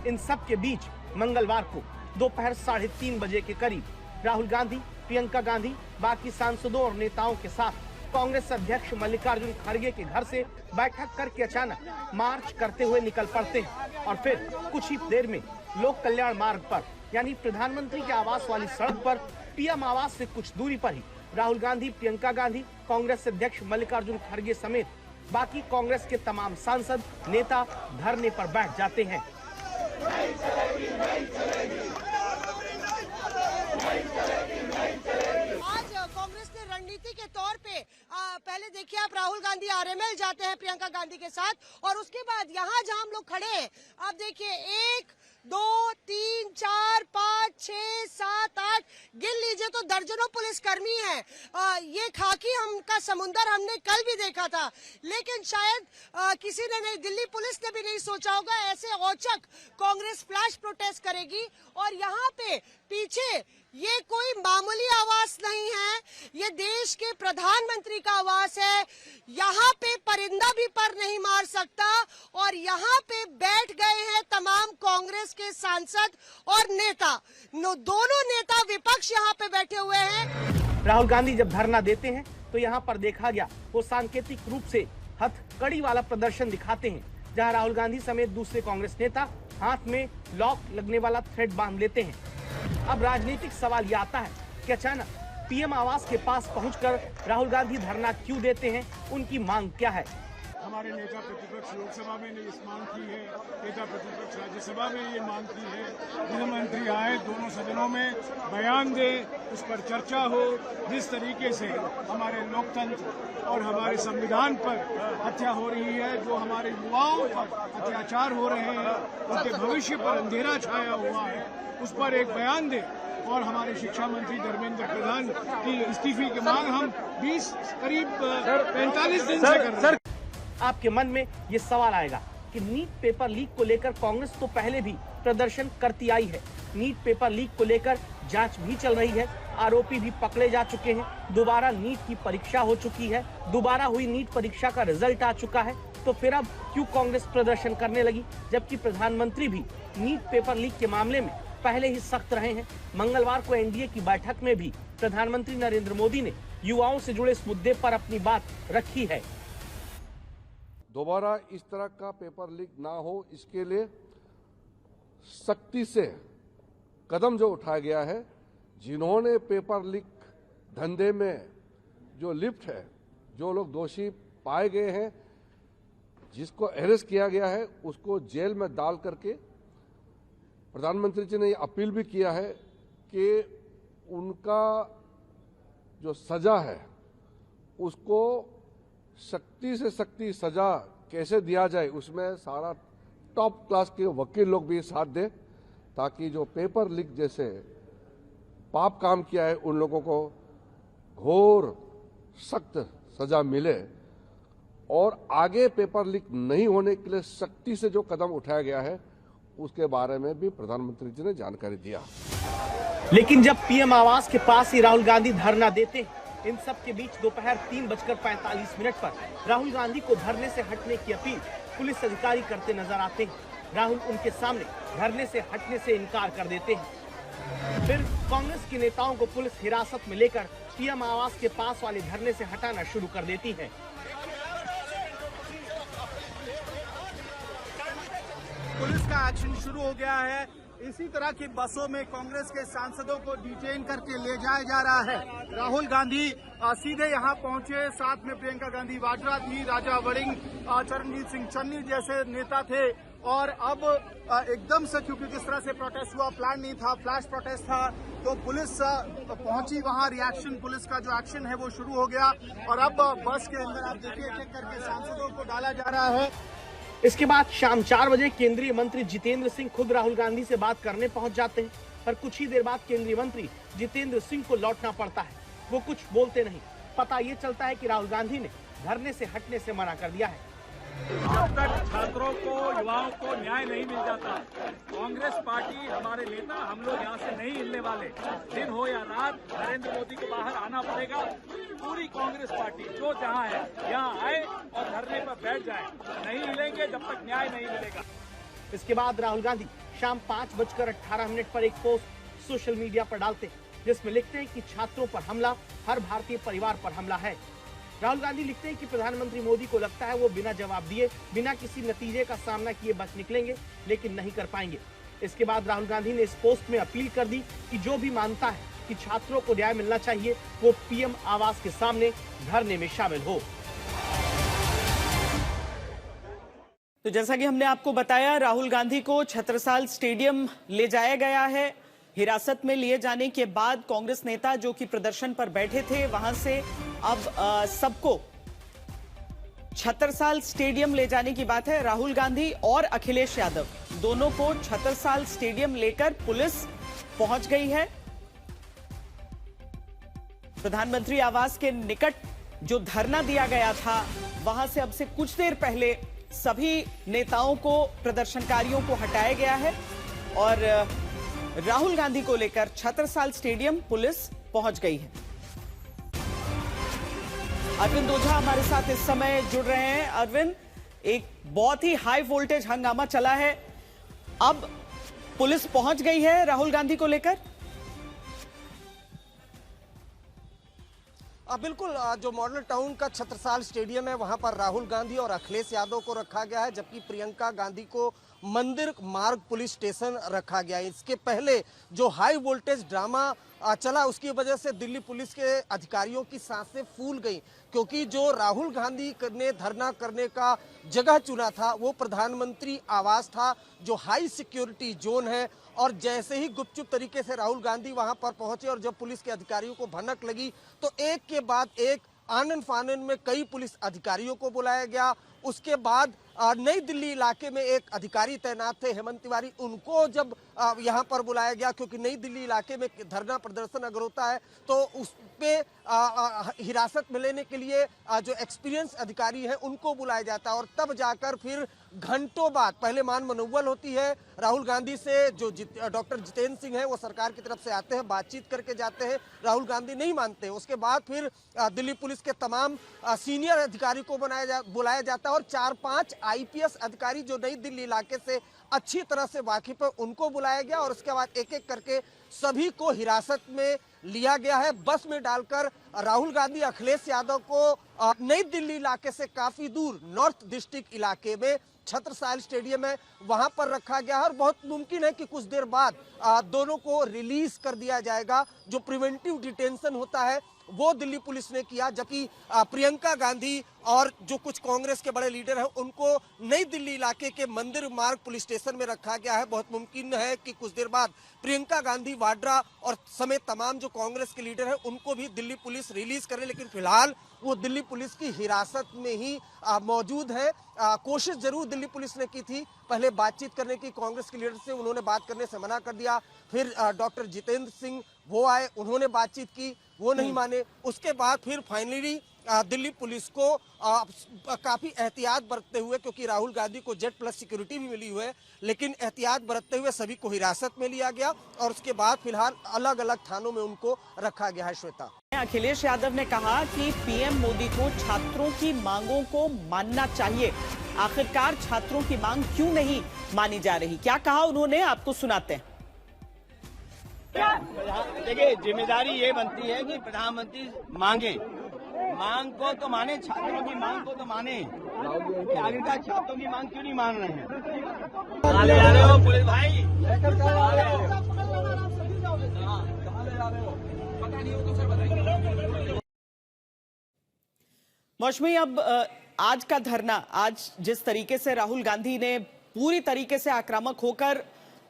इन सब के बीच मंगलवार को दोपहर 3:30 बजे के करीब राहुल गांधी, प्रियंका गांधी, बाकी सांसदों और नेताओं के साथ कांग्रेस अध्यक्ष मल्लिकार्जुन खड़गे के घर से बैठक करके अचानक मार्च करते हुए निकल पड़ते हैं और फिर कुछ ही देर में लोक कल्याण मार्ग पर यानी प्रधानमंत्री के आवास वाली सड़क पर पीएम आवास से कुछ दूरी पर ही राहुल गांधी, प्रियंका गांधी, कांग्रेस अध्यक्ष मल्लिकार्जुन खड़गे समेत बाकी कांग्रेस के तमाम सांसद, नेता धरने पर बैठ जाते हैं। आज कांग्रेस ने रणनीति के तौर पे पहले देखिए आप राहुल गांधी आरएमएल जाते हैं प्रियंका गांधी के साथ और उसके बाद यहाँ जहाँ हम लोग खड़े हैं आप देखिए 1, 2, 3, 4, 5, 6, 7, 8 गिन लीजिए तो दर्जनों पुलिसकर्मी हैं। ये खाकी का समुंदर हमने कल भी देखा था, लेकिन शायद किसी ने नहीं, दिल्ली पुलिस ने भी नहीं सोचा होगा ऐसे औचक कांग्रेस फ्लैश प्रोटेस्ट करेगी। और यहाँ पे पीछे ये कोई मामूली आवास नहीं है, ये देश के प्रधानमंत्री का आवास है। यहाँ पे परिंदा भी पर नहीं मार सकता और यहाँ पे बैठ गए हैं तमाम कांग्रेस के सांसद और नेता। दोनों नेता विपक्ष यहाँ पे बैठे हुए हैं। राहुल गांधी जब धरना देते हैं तो यहाँ पर देखा गया वो सांकेतिक रूप से हथकड़ी वाला प्रदर्शन दिखाते हैं, जहाँ राहुल गांधी समेत दूसरे कांग्रेस नेता हाथ में लॉक लगने वाला थ्रेड बांध लेते हैं। अब राजनीतिक सवाल ये आता है कि अचानक पीएम आवास के पास पहुंचकर राहुल गांधी धरना क्यों देते हैं, उनकी मांग क्या है। हमारे नेता प्रतिपक्ष लोकसभा में ने इस मांग की है, नेता प्रतिपक्ष राज्यसभा में ये मांग की है, गृह मंत्री आए दोनों सदनों में बयान दे, उस पर चर्चा हो। जिस तरीके से हमारे लोकतंत्र और हमारे संविधान पर हत्या हो रही है, जो हमारे युवाओं पर अत्याचार हो रहे हैं, उनके भविष्य पर अंधेरा छाया हुआ है, उस पर एक बयान दे। और हमारे शिक्षा मंत्री धर्मेंद्र प्रधान की इस्तीफे की मांग हम 20 करीब 45 दिन से कर रहे हैं। आपके मन में ये सवाल आएगा कि नीट पेपर लीक को लेकर कांग्रेस तो पहले भी प्रदर्शन करती आई है। नीट पेपर लीक को लेकर जांच भी चल रही है, आरोपी भी पकड़े जा चुके हैं, दोबारा नीट की परीक्षा हो चुकी है, दोबारा हुई नीट परीक्षा का रिजल्ट आ चुका है। तो फिर अब क्यों कांग्रेस प्रदर्शन करने लगी, जबकि प्रधानमंत्री भी नीट पेपर लीक के मामले में पहले ही सख्त रहे हैं। मंगलवार को एनडीए की बैठक में भी प्रधानमंत्री नरेंद्र मोदी ने युवाओं से जुड़े इस मुद्दे पर अपनी बात रखी है। दोबारा इस तरह का पेपर लीक ना हो, इसके लिए सख्ती से कदम जो उठाया गया है। जिन्होंने पेपर लीक धंधे में जो लिप्त है, जो लोग दोषी पाए गए हैं, जिसको अरेस्ट किया गया है, उसको जेल में डाल करके प्रधानमंत्री जी ने ये अपील भी किया है कि उनका जो सजा है उसको सख्ती से सख्ती सजा कैसे दिया जाए, उसमें सारा टॉप क्लास के वकील लोग भी साथ दें, ताकि जो पेपर लीक जैसे पाप काम किया है उन लोगों को घोर सख्त सजा मिले, और आगे पेपर लीक नहीं होने के लिए सख्ती से जो कदम उठाया गया है उसके बारे में भी प्रधानमंत्री जी ने जानकारी दिया। लेकिन जब पीएम आवास के पास ही राहुल गांधी धरना देते हैं, इन सब के बीच दोपहर 3:45 पर राहुल गांधी को धरने से हटने की अपील पुलिस अधिकारी करते नजर आते हैं। राहुल उनके सामने धरने से हटने से इनकार कर देते हैं। फिर कांग्रेस के नेताओं को पुलिस हिरासत में लेकर पीएम आवास के पास वाले धरने से हटाना शुरू कर देती है। पुलिस का एक्शन शुरू हो गया है। इसी तरह की बसों में कांग्रेस के सांसदों को डिटेन करके ले जाया जा रहा है। राहुल गांधी सीधे यहां पहुंचे, साथ में प्रियंका गांधी वाड्रा थी, राजा वड़िंग, चरणजीत सिंह चन्नी जैसे नेता थे। और अब एकदम से, क्योंकि किस तरह से प्रोटेस्ट हुआ, प्लान नहीं था, फ्लैश प्रोटेस्ट था, तो पुलिस पहुंची वहां। रिएक्शन पुलिस का जो एक्शन है वो शुरू हो गया। और अब बस के अंदर आप देखिए एक एक करके सांसदों को डाला जा रहा है। इसके बाद शाम 4 बजे केंद्रीय मंत्री जितेंद्र सिंह खुद राहुल गांधी से बात करने पहुंच जाते हैं, पर कुछ ही देर बाद केंद्रीय मंत्री जितेंद्र सिंह को लौटना पड़ता है। वो कुछ बोलते नहीं। पता ये चलता है कि राहुल गांधी ने धरने से हटने से मना कर दिया है। जब तक छात्रों को, युवाओं को न्याय नहीं मिल जाता, कांग्रेस पार्टी, हमारे नेता, हम लोग यहाँ से नहीं हिलने वाले। दिन हो या रात, नरेंद्र मोदी को बाहर आना पड़ेगा। पूरी कांग्रेस पार्टी जो जहाँ है यहाँ आए और धरने पर बैठ जाए। नहीं हिलेंगे जब तक न्याय नहीं मिलेगा। इसके बाद राहुल गांधी शाम 5:18 पर एक पोस्ट सोशल मीडिया पर डालते हैं, जिसमें लिखते हैं कि छात्रों पर हमला हर भारतीय परिवार पर हमला है। राहुल गांधी लिखते हैं कि प्रधानमंत्री मोदी को लगता है वो बिना जवाब दिए, बिना किसी नतीजे का सामना किए बच निकलेंगे, लेकिन नहीं कर पाएंगे। इसके बाद राहुल गांधी ने इस पोस्ट में अपील कर दी कि जो भी मानता है कि छात्रों को न्याय मिलना चाहिए, वो पीएम आवास के सामने धरने में शामिल हो। तो जैसा कि हमने आपको बताया, राहुल गांधी को छत्रसाल स्टेडियम ले जाया गया है। हिरासत में लिए जाने के बाद कांग्रेस नेता जो कि प्रदर्शन पर बैठे थे, वहां से अब सबको छत्रसाल स्टेडियम ले जाने की बात है। राहुल गांधी और अखिलेश यादव दोनों को छत्रसाल स्टेडियम लेकर पुलिस पहुंच गई है। प्रधानमंत्री आवास के निकट जो धरना दिया गया था, वहां से अब से कुछ देर पहले सभी नेताओं को, प्रदर्शनकारियों को हटाया गया है और राहुल गांधी को लेकर छत्रसाल स्टेडियम पुलिस पहुंच गई है। अरविंद ओझा हमारे साथ इस समय जुड़ रहे हैं। अरविंद, एक बहुत ही हाई वोल्टेज हंगामा चला है, अब पुलिस पहुंच गई है राहुल गांधी को लेकर। बिल्कुल, जो मॉडल टाउन का छत्रसाल स्टेडियम है वहां पर राहुल गांधी और अखिलेश यादव को रखा गया है, जबकि प्रियंका गांधी को मंदिर मार्ग पुलिस स्टेशन रखा गया है। इसके पहले जो हाई वोल्टेज ड्रामा चला, उसकी वजह से दिल्ली पुलिस के अधिकारियों की सांसें फूल गई, क्योंकि जो राहुल गांधी ने धरना करने का जगह चुना था वो प्रधानमंत्री आवास था, जो हाई सिक्योरिटी जोन है। और जैसे ही गुपचुप तरीके से राहुल गांधी वहां पर पहुंचे और जब पुलिस के अधिकारियों को भनक लगी, तो एक के बाद एक आनन फानन में कई पुलिस अधिकारियों को बुलाया गया। उसके बाद नई दिल्ली इलाके में एक अधिकारी तैनात थे, हेमंत तिवारी, उनको जब यहाँ पर बुलाया गया, क्योंकि नई दिल्ली इलाके में धरना प्रदर्शन अगर होता है तो उस पे हिरासत में लेने के लिए जो एक्सपीरियंस अधिकारी हैं उनको बुलाया जाता है। और तब जाकर फिर घंटों बाद पहले मान मनौवल होती है राहुल गांधी से, जो डॉक्टर जितेंद्र सिंह है वो सरकार की तरफ से आते हैं, बातचीत करके जाते हैं। राहुल गांधी नहीं मानते। उसके बाद फिर दिल्ली पुलिस के तमाम सीनियर अधिकारी को बुलाया जाता है और 4-5 आईपीएस अधिकारी जो नई दिल्ली इलाके से अच्छी तरह से वाकिफ है उनको बुलाया गया। और उसके बाद एक एक करके सभी को हिरासत में लिया गया है। बस में डालकर राहुल गांधी अखिलेश यादव को नई दिल्ली इलाके से काफी दूर नॉर्थ डिस्ट्रिक्ट इलाके में छत्रसाल स्टेडियम है वहां पर रखा गया है और बहुत मुमकिन है कि कुछ देर बाद दोनों को रिलीज कर दिया जाएगा। जो प्रिवेंटिव डिटेंशन होता है वो दिल्ली पुलिस ने किया, जबकि प्रियंका गांधी और जो कुछ कांग्रेस के बड़े लीडर हैं उनको नई दिल्ली इलाके के मंदिर मार्ग पुलिस स्टेशन में रखा गया है। बहुत मुमकिन है कि कुछ देर बाद प्रियंका गांधी, वाड्रा और समेत तमाम जो कांग्रेस के लीडर हैं उनको भी दिल्ली पुलिस रिलीज करे, लेकिन फिलहाल वो दिल्ली पुलिस की हिरासत में ही मौजूद है। कोशिश जरूर दिल्ली पुलिस ने की थी पहले बातचीत करने की कांग्रेस के लीडर से, उन्होंने बात करने से मना कर दिया। फिर डॉक्टर जितेंद्र सिंह वो आए, उन्होंने बातचीत की, वो नहीं माने। उसके बाद फिर फाइनली दिल्ली पुलिस को काफी एहतियात बरतते हुए, क्योंकि राहुल गांधी को Z+ सिक्योरिटी भी मिली हुई है, लेकिन एहतियात बरतते हुए सभी को हिरासत में लिया गया और उसके बाद फिलहाल अलग अलग थानों में उनको रखा गया है। श्वेता, अखिलेश यादव ने कहा कि पीएम मोदी को छात्रों की मांगों को मानना चाहिए। आखिरकार छात्रों की मांग क्यों नहीं मानी जा रही, क्या कहा उन्होंने, आपको सुनाते हैं। देखिए, जिम्मेदारी ये बनती है कि प्रधानमंत्री मांग को तो माने, छात्रों की मांग को तो माने। आखिरकार छात्रों की मांग क्यों नहीं मान रहे हैं? कहाँ ले जा रहे हो पुलिस भाई? मौसमी, अब आज का धरना, आज जिस तरीके से राहुल गांधी ने पूरी तरीके से आक्रामक होकर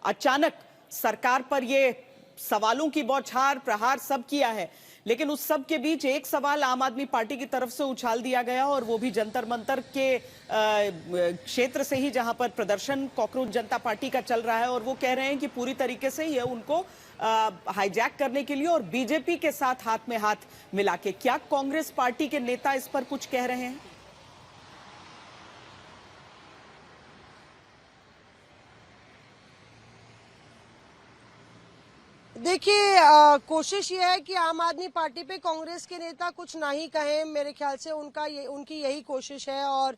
अचानक सरकार पर ये सवालों की बौछार, प्रहार सब किया है, लेकिन उस सब के बीच एक सवाल आम आदमी पार्टी की तरफ से उछाल दिया गया और वो भी जंतर मंतर के क्षेत्र से ही, जहां पर प्रदर्शन कॉकरोच जनता पार्टी का चल रहा है और वो कह रहे हैं कि पूरी तरीके से ये उनको हाईजैक करने के लिए और बीजेपी के साथ हाथ में हाथ मिला के। क्या कांग्रेस पार्टी के नेता इस पर कुछ कह रहे हैं? देखिए, कोशिश ये है कि आम आदमी पार्टी पे कांग्रेस के नेता कुछ ना ही कहें। मेरे ख्याल से उनकी यही कोशिश है, और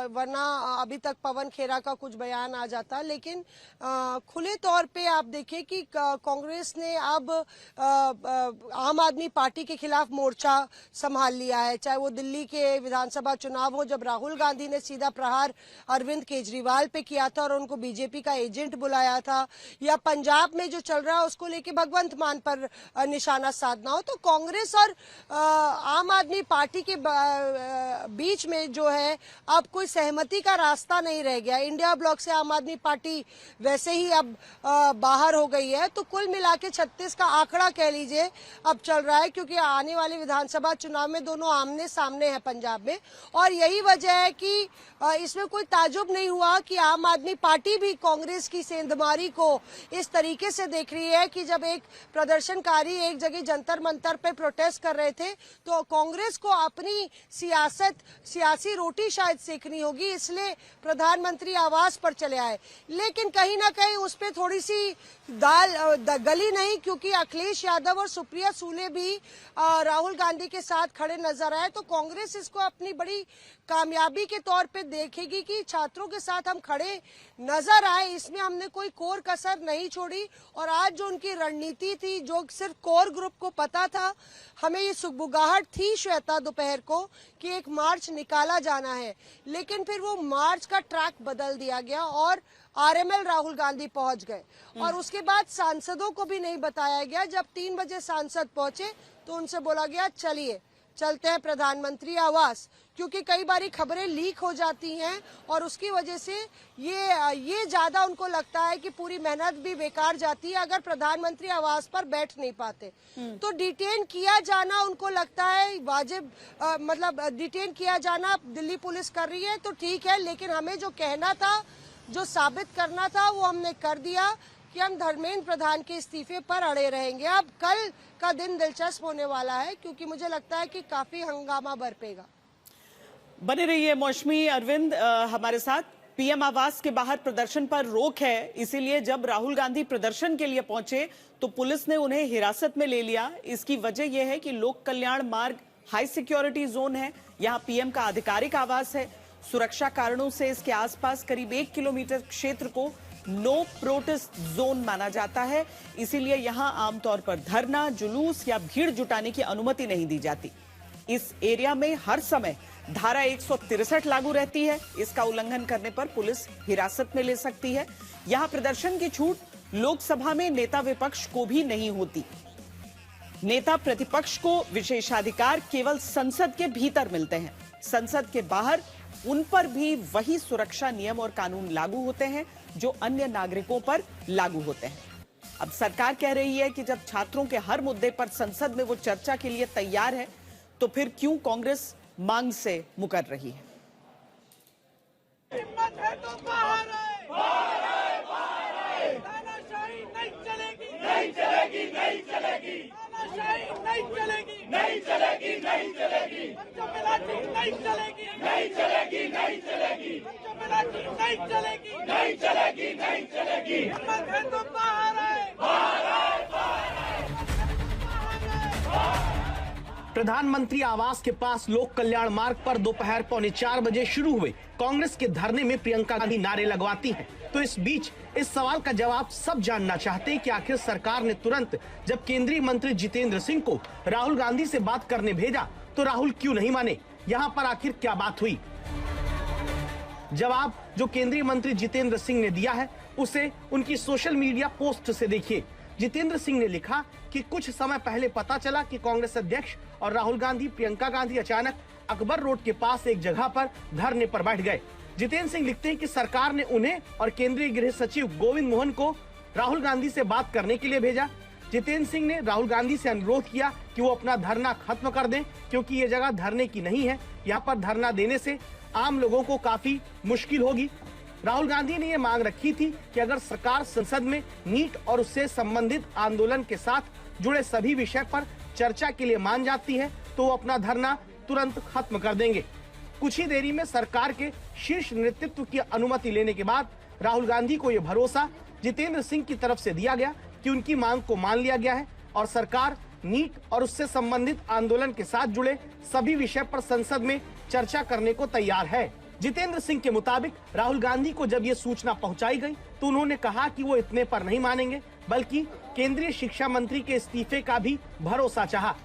वरना अभी तक पवन खेरा का कुछ बयान आ जाता। लेकिन खुले तौर पे आप देखिए कि कांग्रेस ने अब आम आदमी पार्टी के खिलाफ मोर्चा संभाल लिया है। चाहे वो दिल्ली के विधानसभा चुनाव हो, जब राहुल गांधी ने सीधा प्रहार अरविंद केजरीवाल पे किया था और उनको बीजेपी का एजेंट बुलाया था, या पंजाब में जो चल रहा है उसको कि भगवंत मान पर निशाना साधना हो, तो कांग्रेस और आम आदमी पार्टी के बीच में जो है अब कोई सहमति का रास्ता नहीं रह गया। इंडिया ब्लॉक से आम आदमी पार्टी वैसे ही अब बाहर हो गई है, तो कुल मिला के 36 का आंकड़ा कह लीजिए अब चल रहा है, क्योंकि आने वाले विधानसभा चुनाव में दोनों आमने सामने हैं पंजाब में। और यही वजह है कि इसमें कोई ताजुब नहीं हुआ कि आम आदमी पार्टी भी कांग्रेस की सेंधमारी को इस तरीके से देख रही है कि जब एक प्रदर्शनकारी एक जगह जंतर मंतर पे प्रोटेस्ट कर रहे थे, तो कांग्रेस को अपनी सियासी रोटी शायद सेकनी होगी, इसलिए प्रधानमंत्री आवास पर चले आए। लेकिन कहीं ना कहीं उस पे थोड़ी सी दाल गली नहीं, क्योंकि अखिलेश यादव और सुप्रिया सूले भी राहुल गांधी के साथ खड़े नजर आए। तो कांग्रेस इसको अपनी बड़ी कामयाबी के तौर पे देखेगी कि छात्रों के साथ हम खड़े नजर आए, इसमें हमने कोई कोर कसर नहीं छोड़ी। और आज जो उनकी रणनीति थी, जो सिर्फ कोर ग्रुप को पता था, हमें ये सुगबुगाहट थी श्वेता दोपहर को कि एक मार्च निकाला जाना है, लेकिन फिर वो मार्च का ट्रैक बदल दिया गया और RML राहुल गांधी पहुंच गए। और उसके बाद सांसदों को भी नहीं बताया गया। जब 3 बजे सांसद पहुंचे तो उनसे बोला गया चलिए चलते हैं प्रधानमंत्री आवास, क्योंकि कई बारी खबरें लीक हो जाती हैं और उसकी वजह से ये ज्यादा उनको लगता है कि पूरी मेहनत भी बेकार जाती है अगर प्रधानमंत्री आवास पर बैठ नहीं पाते। तो डिटेन किया जाना उनको लगता है वाजिब, मतलब डिटेन किया जाना दिल्ली पुलिस कर रही है तो ठीक है, लेकिन हमें जो कहना था, जो साबित करना था, वो हमने कर दिया कि हम धर्मेंद्र प्रधान के इस्तीफे पर अड़े रहेंगे। अब कल का दिन दिलचस्प होने वाला है, क्योंकि मुझे लगता है कि काफी हंगामा बरपेगा। बने रहिए मौसमी, अरविंद हमारे साथ। पीएम आवास के बाहर प्रदर्शन पर रोक है, इसीलिए जब राहुल गांधी प्रदर्शन के लिए पहुंचे तो पुलिस ने उन्हें हिरासत में ले लिया। इसकी वजह यह है कि लोक कल्याण मार्ग हाई सिक्योरिटी जोन है, यहाँ पीएम का आधिकारिक आवास है। सुरक्षा कारणों से इसके आसपास करीब 1 किलोमीटर क्षेत्र को नो प्रोटेस्ट जोन माना जाता है, इसीलिए यहां आमतौर पर धरना, जुलूस या भीड़ जुटाने की अनुमति नहीं दी जाती। इस एरिया में हर समय धारा 163 लागू रहती है। इसका उल्लंघन करने पर पुलिस हिरासत में ले सकती है। यहां प्रदर्शन की छूट लोकसभा में नेता विपक्ष को भी नहीं होती। नेता प्रतिपक्ष को विशेषाधिकार केवल संसद के भीतर मिलते हैं। संसद के बाहर उन पर भी वही सुरक्षा नियम और कानून लागू होते हैं जो अन्य नागरिकों पर लागू होते हैं। अब सरकार कह रही है कि जब छात्रों के हर मुद्दे पर संसद में वो चर्चा के लिए तैयार है, तो फिर क्यों कांग्रेस मांग से मुकर रही है? हिम्मत है तो बाहर आए, बाहर आए, बाहर आए। तानाशाही नहीं चलेगी, नहीं चलेगी, नहीं चलेगी। तानाशाही नहीं चलेगी, नहीं चलेगी, नहीं चलेगी। बच्चों पे लाठी नहीं चलेगी, नहीं चलेगी, नहीं चलेगी। बच्चों पे लाठी नहीं चलेगी, नहीं चलेगी, नहीं चलेगी। हिम्मत है तो बाहर आए, बाहर आए, बाहर आए। प्रधानमंत्री आवास के पास लोक कल्याण मार्ग पर दोपहर 3:45 बजे शुरू हुए कांग्रेस के धरने में प्रियंका गांधी नारे लगवाती हैं। तो इस बीच इस सवाल का जवाब सब जानना चाहते हैं कि आखिर सरकार ने तुरंत जब केंद्रीय मंत्री जितेंद्र सिंह को राहुल गांधी से बात करने भेजा तो राहुल क्यों नहीं माने? यहाँ पर आखिर क्या बात हुई? जवाब जो केंद्रीय मंत्री जितेंद्र सिंह ने दिया है उसे उनकी सोशल मीडिया पोस्ट से देखिए। जितेंद्र सिंह ने लिखा कि कुछ समय पहले पता चला कि कांग्रेस अध्यक्ष और राहुल गांधी प्रियंका गांधी अचानक अकबर रोड के पास एक जगह पर धरने पर बैठ गए। जितेंद्र सिंह लिखते हैं कि सरकार ने उन्हें और केंद्रीय गृह सचिव गोविंद मोहन को राहुल गांधी से बात करने के लिए भेजा। जितेंद्र सिंह ने राहुल गांधी से अनुरोध किया कि वो अपना धरना खत्म कर दें क्योंकि ये जगह धरने की नहीं है। यहाँ पर धरना देने से आम लोगों को काफी मुश्किल होगी। राहुल गांधी ने ये मांग रखी थी कि अगर सरकार संसद में नीट और उससे संबंधित आंदोलन के साथ जुड़े सभी विषय पर चर्चा के लिए मान जाती है तो वो अपना धरना तुरंत खत्म कर देंगे। कुछ ही देरी में सरकार के शीर्ष नेतृत्व की अनुमति लेने के बाद राहुल गांधी को यह भरोसा जितेंद्र सिंह की तरफ से दिया गया कि उनकी मांग को मान लिया गया है और सरकार नीट और उससे संबंधित आंदोलन के साथ जुड़े सभी विषय पर संसद में चर्चा करने को तैयार है। जितेंद्र सिंह के मुताबिक राहुल गांधी को जब ये सूचना पहुंचाई गई तो उन्होंने कहा कि वो इतने पर नहीं मानेंगे बल्कि केंद्रीय शिक्षा मंत्री के इस्तीफे का भी भरोसा चाहा।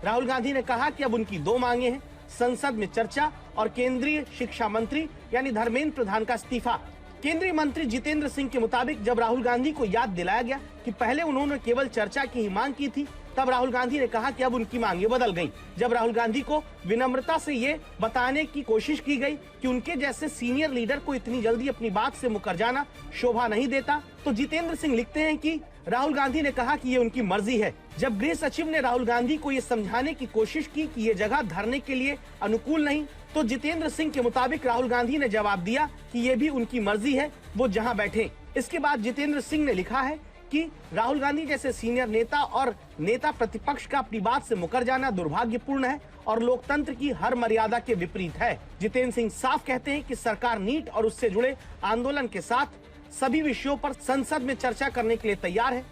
राहुल गांधी ने कहा कि अब उनकी दो मांगे हैं, संसद में चर्चा और केंद्रीय शिक्षा मंत्री यानी धर्मेंद्र प्रधान का इस्तीफा। केंद्रीय मंत्री जितेंद्र सिंह के मुताबिक जब राहुल गांधी को याद दिलाया गया कि पहले उन्होंने केवल चर्चा की ही मांग की थी, तब राहुल गांधी ने कहा कि अब उनकी मांगे बदल गईं। जब राहुल गांधी को विनम्रता से ये बताने की कोशिश की गई कि उनके जैसे सीनियर लीडर को इतनी जल्दी अपनी बात से मुकर जाना शोभा नहीं देता, तो जितेंद्र सिंह लिखते हैं कि राहुल गांधी ने कहा कि ये उनकी मर्जी है। जब गृह सचिव ने राहुल गांधी को ये समझाने की कोशिश की कि ये जगह धरने के लिए अनुकूल नहीं, तो जितेंद्र सिंह के मुताबिक राहुल गांधी ने जवाब दिया कि ये भी उनकी मर्जी है, वो जहां बैठे। इसके बाद जितेंद्र सिंह ने लिखा है कि राहुल गांधी जैसे सीनियर नेता और नेता प्रतिपक्ष का अपनी बात से मुकर जाना दुर्भाग्यपूर्ण है और लोकतंत्र की हर मर्यादा के विपरीत है। जितेंद्र सिंह साफ कहते हैं कि सरकार नीट और उससे जुड़े आंदोलन के साथ सभी विषयों पर संसद में चर्चा करने के लिए तैयार है,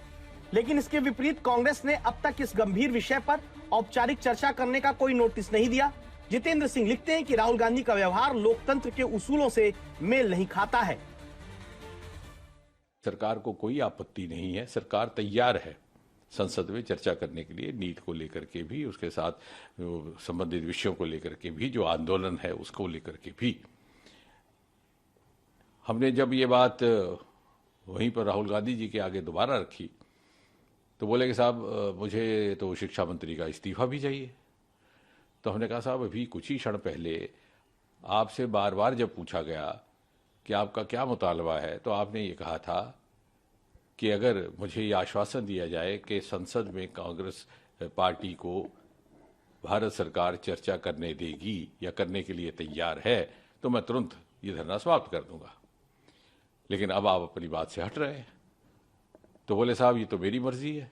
लेकिन इसके विपरीत कांग्रेस ने अब तक इस गंभीर विषय पर औपचारिक चर्चा करने का कोई नोटिस नहीं दिया। जितेंद्र सिंह लिखते हैं कि राहुल गांधी का व्यवहार लोकतंत्र के उसूलों से मेल नहीं खाता है। सरकार को कोई आपत्ति नहीं है, सरकार तैयार है संसद में चर्चा करने के लिए, नीट को लेकर के भी, उसके साथ संबंधित विषयों को लेकर के भी, जो आंदोलन है उसको लेकर के भी। हमने जब ये बात वहीं पर राहुल गांधी जी के आगे दोबारा रखी तो बोले कि साहब मुझे तो शिक्षा मंत्री का इस्तीफा भी चाहिए। तो हमने कहा साहब अभी कुछ ही क्षण पहले आपसे बार बार जब पूछा गया कि आपका क्या मुतालबा है तो आपने ये कहा था कि अगर मुझे ये आश्वासन दिया जाए कि संसद में कांग्रेस पार्टी को भारत सरकार चर्चा करने देगी या करने के लिए तैयार है तो मैं तुरंत ये धरना समाप्त कर दूंगा। लेकिन अब आप अपनी बात से हट रहे हैं। तो बोले साहब ये तो मेरी मर्जी है,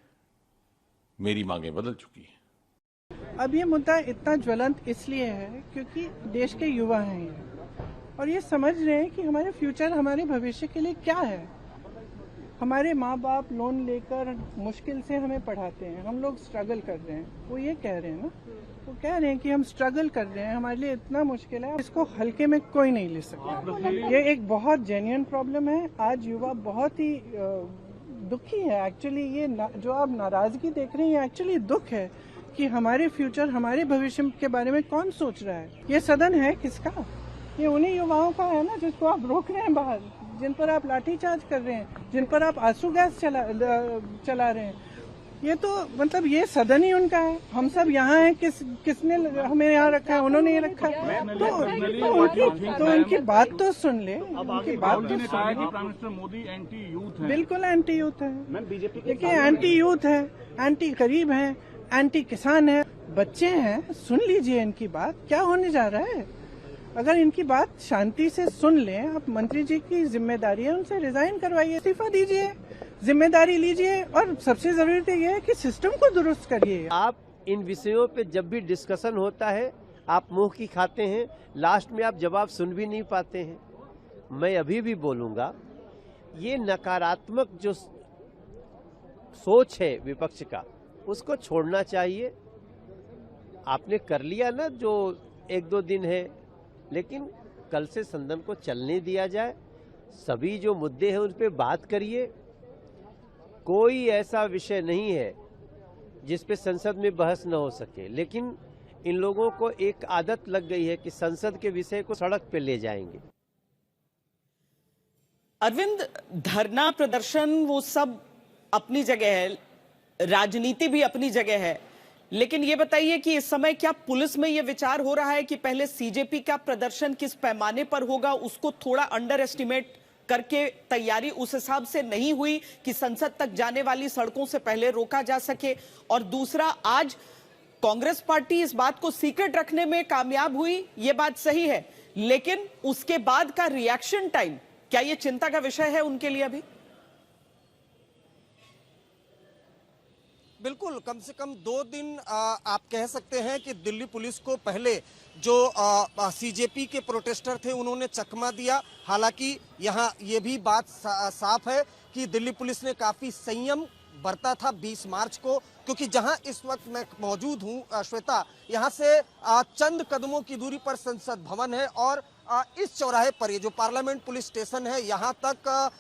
मेरी मांगें बदल चुकी हैं। अब ये मुद्दा इतना ज्वलंत इसलिए है क्योंकि देश के युवा हैं ये और ये समझ रहे हैं कि हमारे फ्यूचर, हमारे भविष्य के लिए क्या है। हमारे माँ बाप लोन लेकर मुश्किल से हमें पढ़ाते हैं, हम लोग स्ट्रगल कर रहे हैं। वो ये कह रहे हैं ना, वो कह रहे हैं कि हम स्ट्रगल कर रहे हैं, हमारे लिए इतना मुश्किल है, इसको हल्के में कोई नहीं ले सकता। ये एक बहुत जेन्युइन प्रॉब्लम है। आज युवा बहुत ही दुखी है। एक्चुअली ये जो आप नाराजगी देख रहे हैं ये एक्चुअली दुख है कि हमारे फ्यूचर, हमारे भविष्य के बारे में कौन सोच रहा है? ये सदन है किसका? ये उन्हीं युवाओं का है ना जिसको आप रोक रहे हैं बाहर, जिन पर आप लाठीचार्ज कर रहे हैं, जिन पर आप आंसू गैस चला रहे हैं। ये तो मतलब ये सदन ही उनका है। हम सब यहाँ हैं, किसने हमें यहाँ रखा है? उन्होंने ही रखा है। तो उनकी बात तो सुन ले। उनकी बात तो सुन ले। Prime minister Modi anti youth है। बिल्कुल एंटी यूथ है। देखिए एंटी यूथ है, एंटी गरीब है, एंटी किसान है, बच्चे हैं। सुन लीजिए इनकी बात, क्या होने जा रहा है। अगर इनकी बात शांति से सुन लें, आप मंत्री जी की जिम्मेदारी है, उनसे रिजाइन करवाइए, इस्तीफा दीजिए, जिम्मेदारी लीजिए और सबसे जरूरी तो ये है कि सिस्टम को दुरुस्त करिए। आप इन विषयों पे जब भी डिस्कशन होता है आप मुंह की खाते हैं, लास्ट में आप जवाब सुन भी नहीं पाते हैं। मैं अभी भी बोलूंगा, ये नकारात्मक जो सोच है विपक्ष का, उसको छोड़ना चाहिए। आपने कर लिया ना जो 1-2 दिन है, लेकिन कल से सदन को चलने दिया जाए। सभी जो मुद्दे हैं उन पे बात करिए। कोई ऐसा विषय नहीं है जिस पे संसद में बहस न हो सके, लेकिन इन लोगों को एक आदत लग गई है कि संसद के विषय को सड़क पे ले जाएंगे। अरविंद, धरना प्रदर्शन वो सब अपनी जगह है, राजनीति भी अपनी जगह है, लेकिन ये बताइए कि इस समय क्या पुलिस में ये विचार हो रहा है कि पहले सीजेपी का प्रदर्शन किस पैमाने पर होगा, उसको थोड़ा अंडर एस्टिमेट करके तैयारी उस हिसाब से नहीं हुई कि संसद तक जाने वाली सड़कों से पहले रोका जा सके? और दूसरा, आज कांग्रेस पार्टी इस बात को सीक्रेट रखने में कामयाब हुई, ये बात सही है, लेकिन उसके बाद का रिएक्शन टाइम, क्या ये चिंता का विषय है उनके लिए अभी? बिल्कुल, कम से कम 2 दिन आप कह सकते हैं कि दिल्ली पुलिस को पहले जो सीजेपी के प्रोटेस्टर थे उन्होंने चकमा दिया। हालांकि यहाँ ये भी बात साफ है कि दिल्ली पुलिस ने काफ़ी संयम बरता था 20 मार्च को, क्योंकि जहां इस वक्त मैं मौजूद हूं श्वेता, यहां से चंद कदमों की दूरी पर संसद भवन है और इस चौराहे पर ये जो पार्लियामेंट पुलिस स्टेशन है यहाँ तक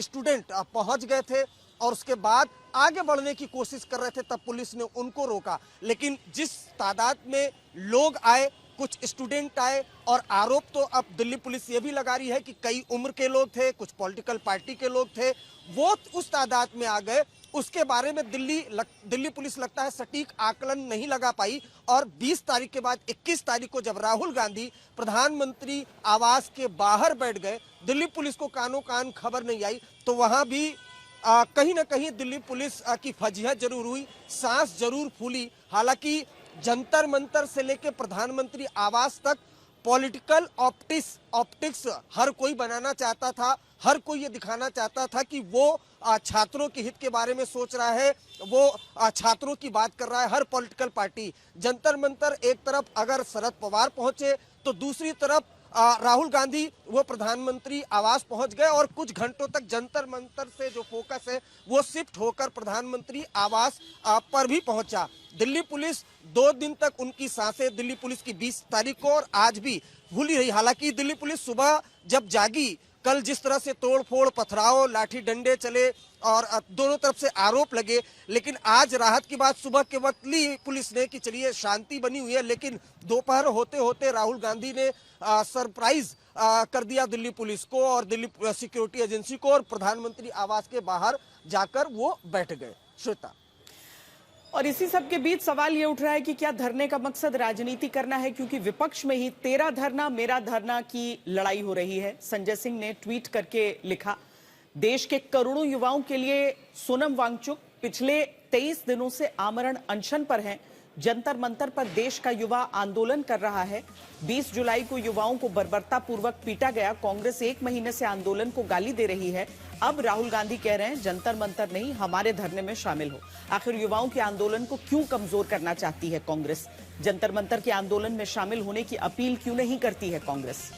स्टूडेंट पहुंच गए थे और उसके बाद आगे बढ़ने की कोशिश कर रहे थे, तब पुलिस ने उनको रोका। लेकिन जिस तादाद में लोग आए, कुछ स्टूडेंट आए, और आरोप तो अब दिल्ली पुलिस ये भी लगा रही है कि कई उम्र के लोग थे, कुछ पॉलिटिकल पार्टी के लोग थे, वो उस तादाद में आ गए। उसके बारे में दिल्ली पुलिस लगता है सटीक आकलन नहीं लगा पाई। और 20 तारीख के बाद 21 तारीख को जब राहुल गांधी प्रधानमंत्री आवास के बाहर बैठ गए, दिल्ली पुलिस को कानों कान खबर नहीं आई, तो वहां भी कहीं ना कहीं दिल्ली पुलिस की फजीहत जरूर हुई, सांस जरूर फूली। हालांकि जंतर मंतर से लेकर प्रधानमंत्री आवास तक पॉलिटिकल ऑप्टिक्स हर कोई बनाना चाहता था, हर कोई ये दिखाना चाहता था कि वो छात्रों के हित के बारे में सोच रहा है, वो छात्रों की बात कर रहा है। हर पॉलिटिकल पार्टी जंतर मंतर एक तरफ अगर शरद पवार पहुंचे तो दूसरी तरफ राहुल गांधी वो प्रधानमंत्री आवास पहुंच गए और कुछ घंटों तक जंतर मंतर से जो फोकस है वो शिफ्ट होकर प्रधानमंत्री आवास पर भी पहुंचा। दिल्ली पुलिस 2 दिन तक उनकी सांसें दिल्ली पुलिस की 20 तारीख को और आज भी भूली रही। हालांकि दिल्ली पुलिस सुबह जब जागी, कल जिस तरह से तोड़फोड़, पथराव, लाठी डंडे चले और दोनों तरफ से आरोप लगे, लेकिन आज राहत की बात सुबह के वक्त ली पुलिस ने कि चलिए शांति बनी हुई है। लेकिन दोपहर होते होते राहुल गांधी ने सरप्राइज कर दिया दिल्ली पुलिस को और दिल्ली सिक्योरिटी एजेंसी को, और प्रधानमंत्री आवास के बाहर जाकर वो बैठ गए। श्वेता, और इसी सब के बीच सवाल ये उठ रहा है कि क्या धरने का मकसद राजनीति करना है, क्योंकि विपक्ष में ही तेरा धरना मेरा धरना की लड़ाई हो रही है। संजय सिंह ने ट्वीट करके लिखा, देश के करोड़ों युवाओं के लिए सोनम वांगचुक पिछले 23 दिनों से आमरण अनशन पर हैं। जंतर मंतर पर देश का युवा आंदोलन कर रहा है। 20 जुलाई को युवाओं को बर्बरतापूर्वक पीटा गया। कांग्रेस 1 महीने से आंदोलन को गाली दे रही है। अब राहुल गांधी कह रहे हैं जंतर मंतर नहीं, हमारे धरने में शामिल हो। आखिर युवाओं के आंदोलन को क्यों कमजोर करना चाहती है कांग्रेस? जंतर मंतर के आंदोलन में शामिल होने की अपील क्यों नहीं करती है कांग्रेस?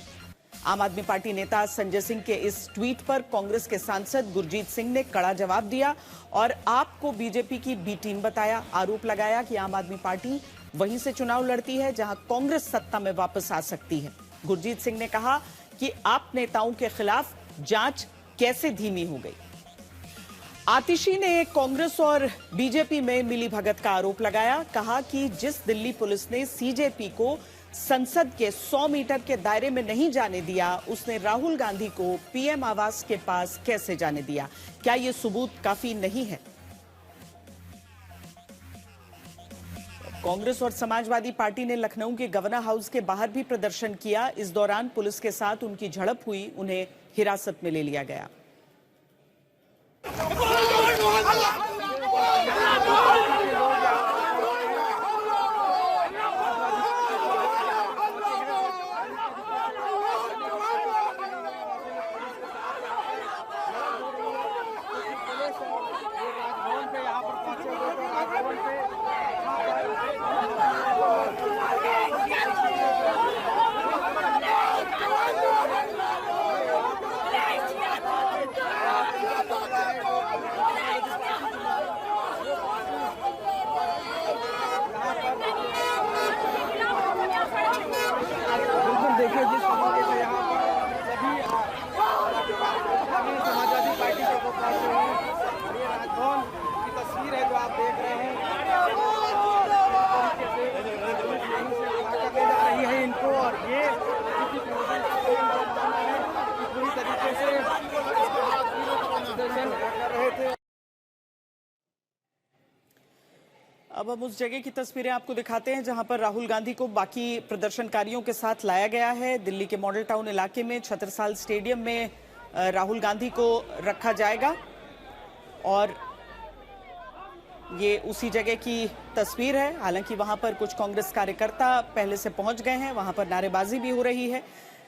आम आदमी पार्टी नेता संजय सिंह के इस ट्वीट पर कांग्रेस के सांसद गुरजीत सिंह ने कड़ा जवाब दिया और आपको बीजेपी की बी टीम बताया। आरोप लगाया कि आम आदमी पार्टी वहीं से चुनाव लड़ती है जहां कांग्रेस सत्ता में वापस आ सकती है। गुरजीत सिंह ने कहा कि आप नेताओं के खिलाफ जांच कैसे धीमी हो गई। आतिशी ने कांग्रेस और बीजेपी में मिलीभगत का आरोप लगाया। कहा कि जिस दिल्ली पुलिस ने सीजेपी को संसद के 100 मीटर के दायरे में नहीं जाने दिया, उसने राहुल गांधी को पीएम आवास के पास कैसे जाने दिया? क्या यह सबूत काफी नहीं है? कांग्रेस और समाजवादी पार्टी ने लखनऊ के गवर्नर हाउस के बाहर भी प्रदर्शन किया। इस दौरान पुलिस के साथ उनकी झड़प हुई, उन्हें हिरासत में ले लिया गया। देखिए जिस तरीके से यहाँ पर सभी समाजवादी पार्टी के लोग पहुंचे हैं, ये राजभवन की तस्वीर है जो आप देख रहे हैं। ले जा रही है इनको और ये पूरी तरीके से प्रदर्शन कर रहे थे। अब हम उस जगह की तस्वीरें आपको दिखाते हैं जहां पर राहुल गांधी को बाकी प्रदर्शनकारियों के साथ लाया गया है। दिल्ली के मॉडल टाउन इलाके में छत्रसाल स्टेडियम में राहुल गांधी को रखा जाएगा और ये उसी जगह की तस्वीर है। हालांकि वहां पर कुछ कांग्रेस कार्यकर्ता पहले से पहुंच गए हैं, वहां पर नारेबाजी भी हो रही है,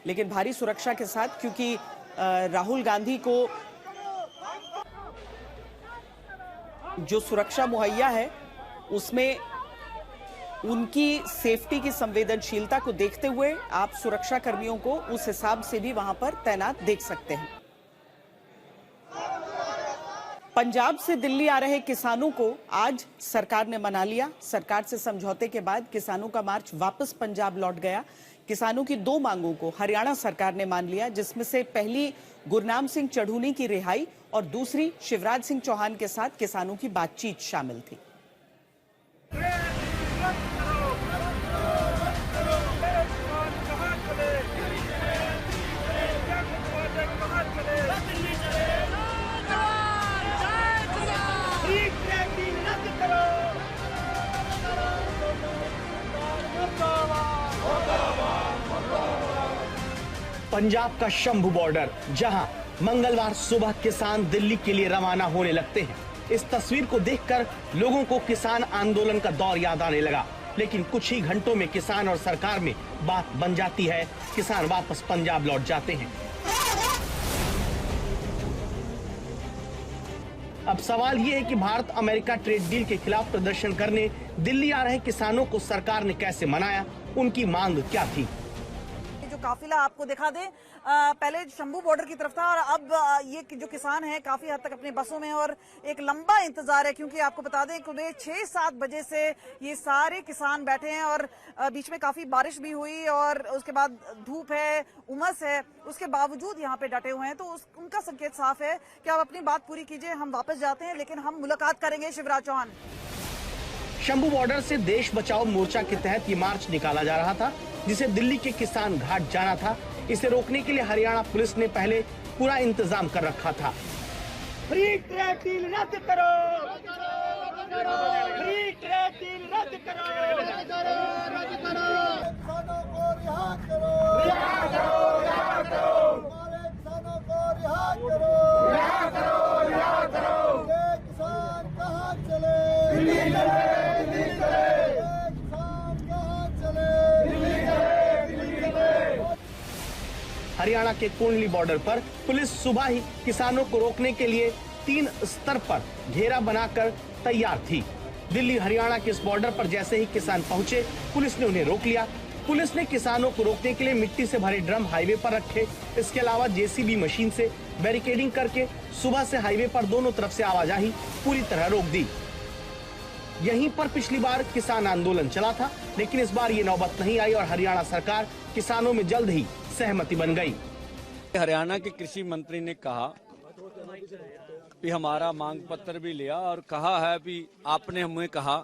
लेकिन भारी सुरक्षा के साथ, क्योंकि राहुल गांधी को जो सुरक्षा मुहैया है उसमें उनकी सेफ्टी की संवेदनशीलता को देखते हुए आप सुरक्षा कर्मियों को उस हिसाब से भी वहां पर तैनात देख सकते हैं। पंजाब से दिल्ली आ रहे किसानों को आज सरकार ने मना लिया। सरकार से समझौते के बाद किसानों का मार्च वापस पंजाब लौट गया। किसानों की 2 मांगों को हरियाणा सरकार ने मान लिया, जिसमें से पहली गुरनाम सिंह चढ़ूनी की रिहाई और दूसरी शिवराज सिंह चौहान के साथ किसानों की बातचीत शामिल थी। पंजाब का शंभू बॉर्डर, जहां मंगलवार सुबह किसान दिल्ली के लिए रवाना होने लगते हैं। इस तस्वीर को देखकर लोगों को किसान आंदोलन का दौर याद आने लगा, लेकिन कुछ ही घंटों में किसान और सरकार में बात बन जाती है। किसान वापस पंजाब लौट जाते हैं। अब सवाल ये है कि भारत अमेरिका ट्रेड डील के खिलाफ प्रदर्शन करने दिल्ली आ रहे किसानों को सरकार ने कैसे मनाया, उनकी मांग क्या थी? जो काफिला आपको दिखा दें, पहले शंभू बॉर्डर की तरफ था और अब ये जो किसान हैं काफी हद तक अपनी बसों में, और एक लंबा इंतजार है, क्योंकि आपको बता दें सुबह 6-7 बजे से ये सारे किसान बैठे हैं और बीच में काफी बारिश भी हुई और उसके बाद धूप है, उमस है, उसके बावजूद यहाँ पे डटे हुए हैं। तो उनका संकेत साफ है कि आप अपनी बात पूरी कीजिए, हम वापस जाते हैं, लेकिन हम मुलाकात करेंगे शिवराज चौहान। शंभू बॉर्डर से देश बचाओ मोर्चा के तहत ये मार्च निकाला जा रहा था, जिसे दिल्ली के किसान घाट जाना था। इसे रोकने के लिए हरियाणा पुलिस ने पहले पूरा इंतजाम कर रखा था। फ्री ट्रेड डील रद्द करो, फ्री ट्रेड डील रद्द करो, किसानों को रिहा करो, रिहा करो, रिहा करो, हमारे किसानों को रिहा करो, रिहा करो, रिहा करो। ये किसान कहाँ चले? दिल्ली चले, दिल्ली चले। ये किसान कहाँ चले? दिल्ली चले, दिल्ली चले। हरियाणा के कोंडली बॉर्डर पर पुलिस सुबह ही किसानों को रोकने के लिए 3 स्तर पर घेरा बनाकर तैयार थी। दिल्ली हरियाणा के इस बॉर्डर पर जैसे ही किसान पहुंचे, पुलिस ने उन्हें रोक लिया। पुलिस ने किसानों को रोकने के लिए मिट्टी से भरे ड्रम हाईवे पर रखे। इसके अलावा जेसीबी मशीन से बैरिकेडिंग करके सुबह से हाईवे पर दोनों तरफ से आवाजाही पूरी तरह रोक दी। यहीं पर पिछली बार किसान आंदोलन चला था, लेकिन इस बार ये नौबत नहीं आई और हरियाणा सरकार किसानों में जल्द ही सहमति बन गई। हरियाणा के कृषि मंत्री ने कहा भी हमारा मांग पत्र भी लिया और कहा है भी आपने हमें कहा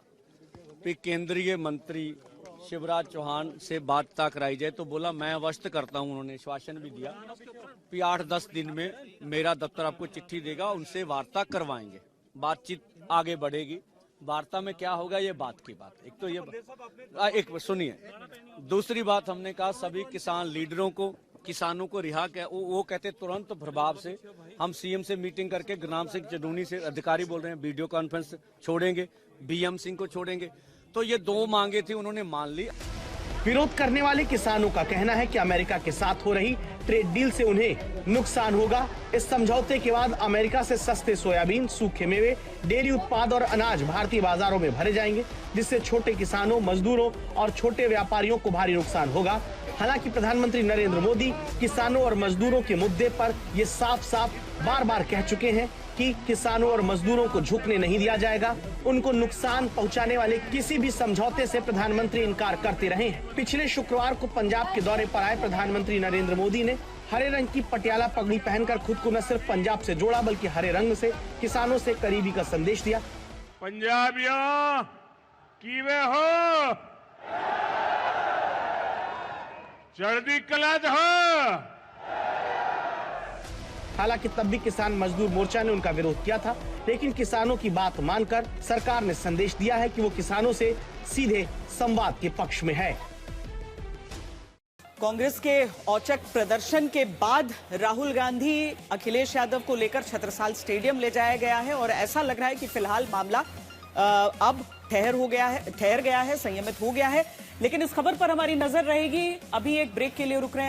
कि केंद्रीय मंत्री शिवराज चौहान से वार्ता कराई जाए, तो बोला मैं अवश्य करता हूं। उन्होंने आश्वासन भी दिया कि 8-10 दिन में मेरा दफ्तर आपको चिट्ठी देगा, उनसे वार्ता करवाएंगे, बातचीत आगे बढ़ेगी। वार्ता में क्या होगा ये बात की बात। एक तो ये एक सुनिए, दूसरी बात हमने कहा सभी किसान लीडरों को, किसानों को रिहा कर, वो कहते तुरंत प्रभाव से हम सीएम से मीटिंग करके गुरनाम सिंह चडूनी से अधिकारी बोल रहे हैं वीडियो कॉन्फ्रेंस छोड़ेंगे, बीएम सिंह को छोड़ेंगे। तो ये 2 मांगे थी, उन्होंने मान ली। विरोध करने वाले किसानों का कहना है कि अमेरिका के साथ हो रही ट्रेड डील से उन्हें नुकसान होगा। इस समझौते के बाद अमेरिका से सस्ते सोयाबीन, सूखे मेवे, डेयरी उत्पाद और अनाज भारतीय बाजारों में भरे जाएंगे, जिससे छोटे किसानों, मजदूरों और छोटे व्यापारियों को भारी नुकसान होगा। हालांकि प्रधानमंत्री नरेंद्र मोदी किसानों और मजदूरों के मुद्दे पर ये साफ-साफ बार-बार कह चुके हैं कि किसानों और मजदूरों को झुकने नहीं दिया जाएगा। उनको नुकसान पहुंचाने वाले किसी भी समझौते से प्रधानमंत्री इनकार करते रहे हैं। पिछले शुक्रवार को पंजाब के दौरे पर आए प्रधानमंत्री नरेंद्र मोदी ने हरे रंग की पटियाला पगड़ी पहनकर खुद को न सिर्फ पंजाब से जोड़ा, बल्कि हरे रंग से किसानों से करीबी का संदेश दिया। पंजाबियों कीवे हो, चढ़दी कला हो। हालांकि तब भी किसान मजदूर मोर्चा ने उनका विरोध किया था, लेकिन किसानों की बात मानकर सरकार ने संदेश दिया है कि वो किसानों से सीधे संवाद के पक्ष में है। कांग्रेस के औचक प्रदर्शन के बाद राहुल गांधी, अखिलेश यादव को लेकर छत्रसाल स्टेडियम ले जाया गया है और ऐसा लग रहा है कि फिलहाल मामला अब ठहर गया है, संयमित हो गया है। लेकिन इस खबर पर हमारी नजर रहेगी। अभी एक ब्रेक के लिए रुक रहे हैं।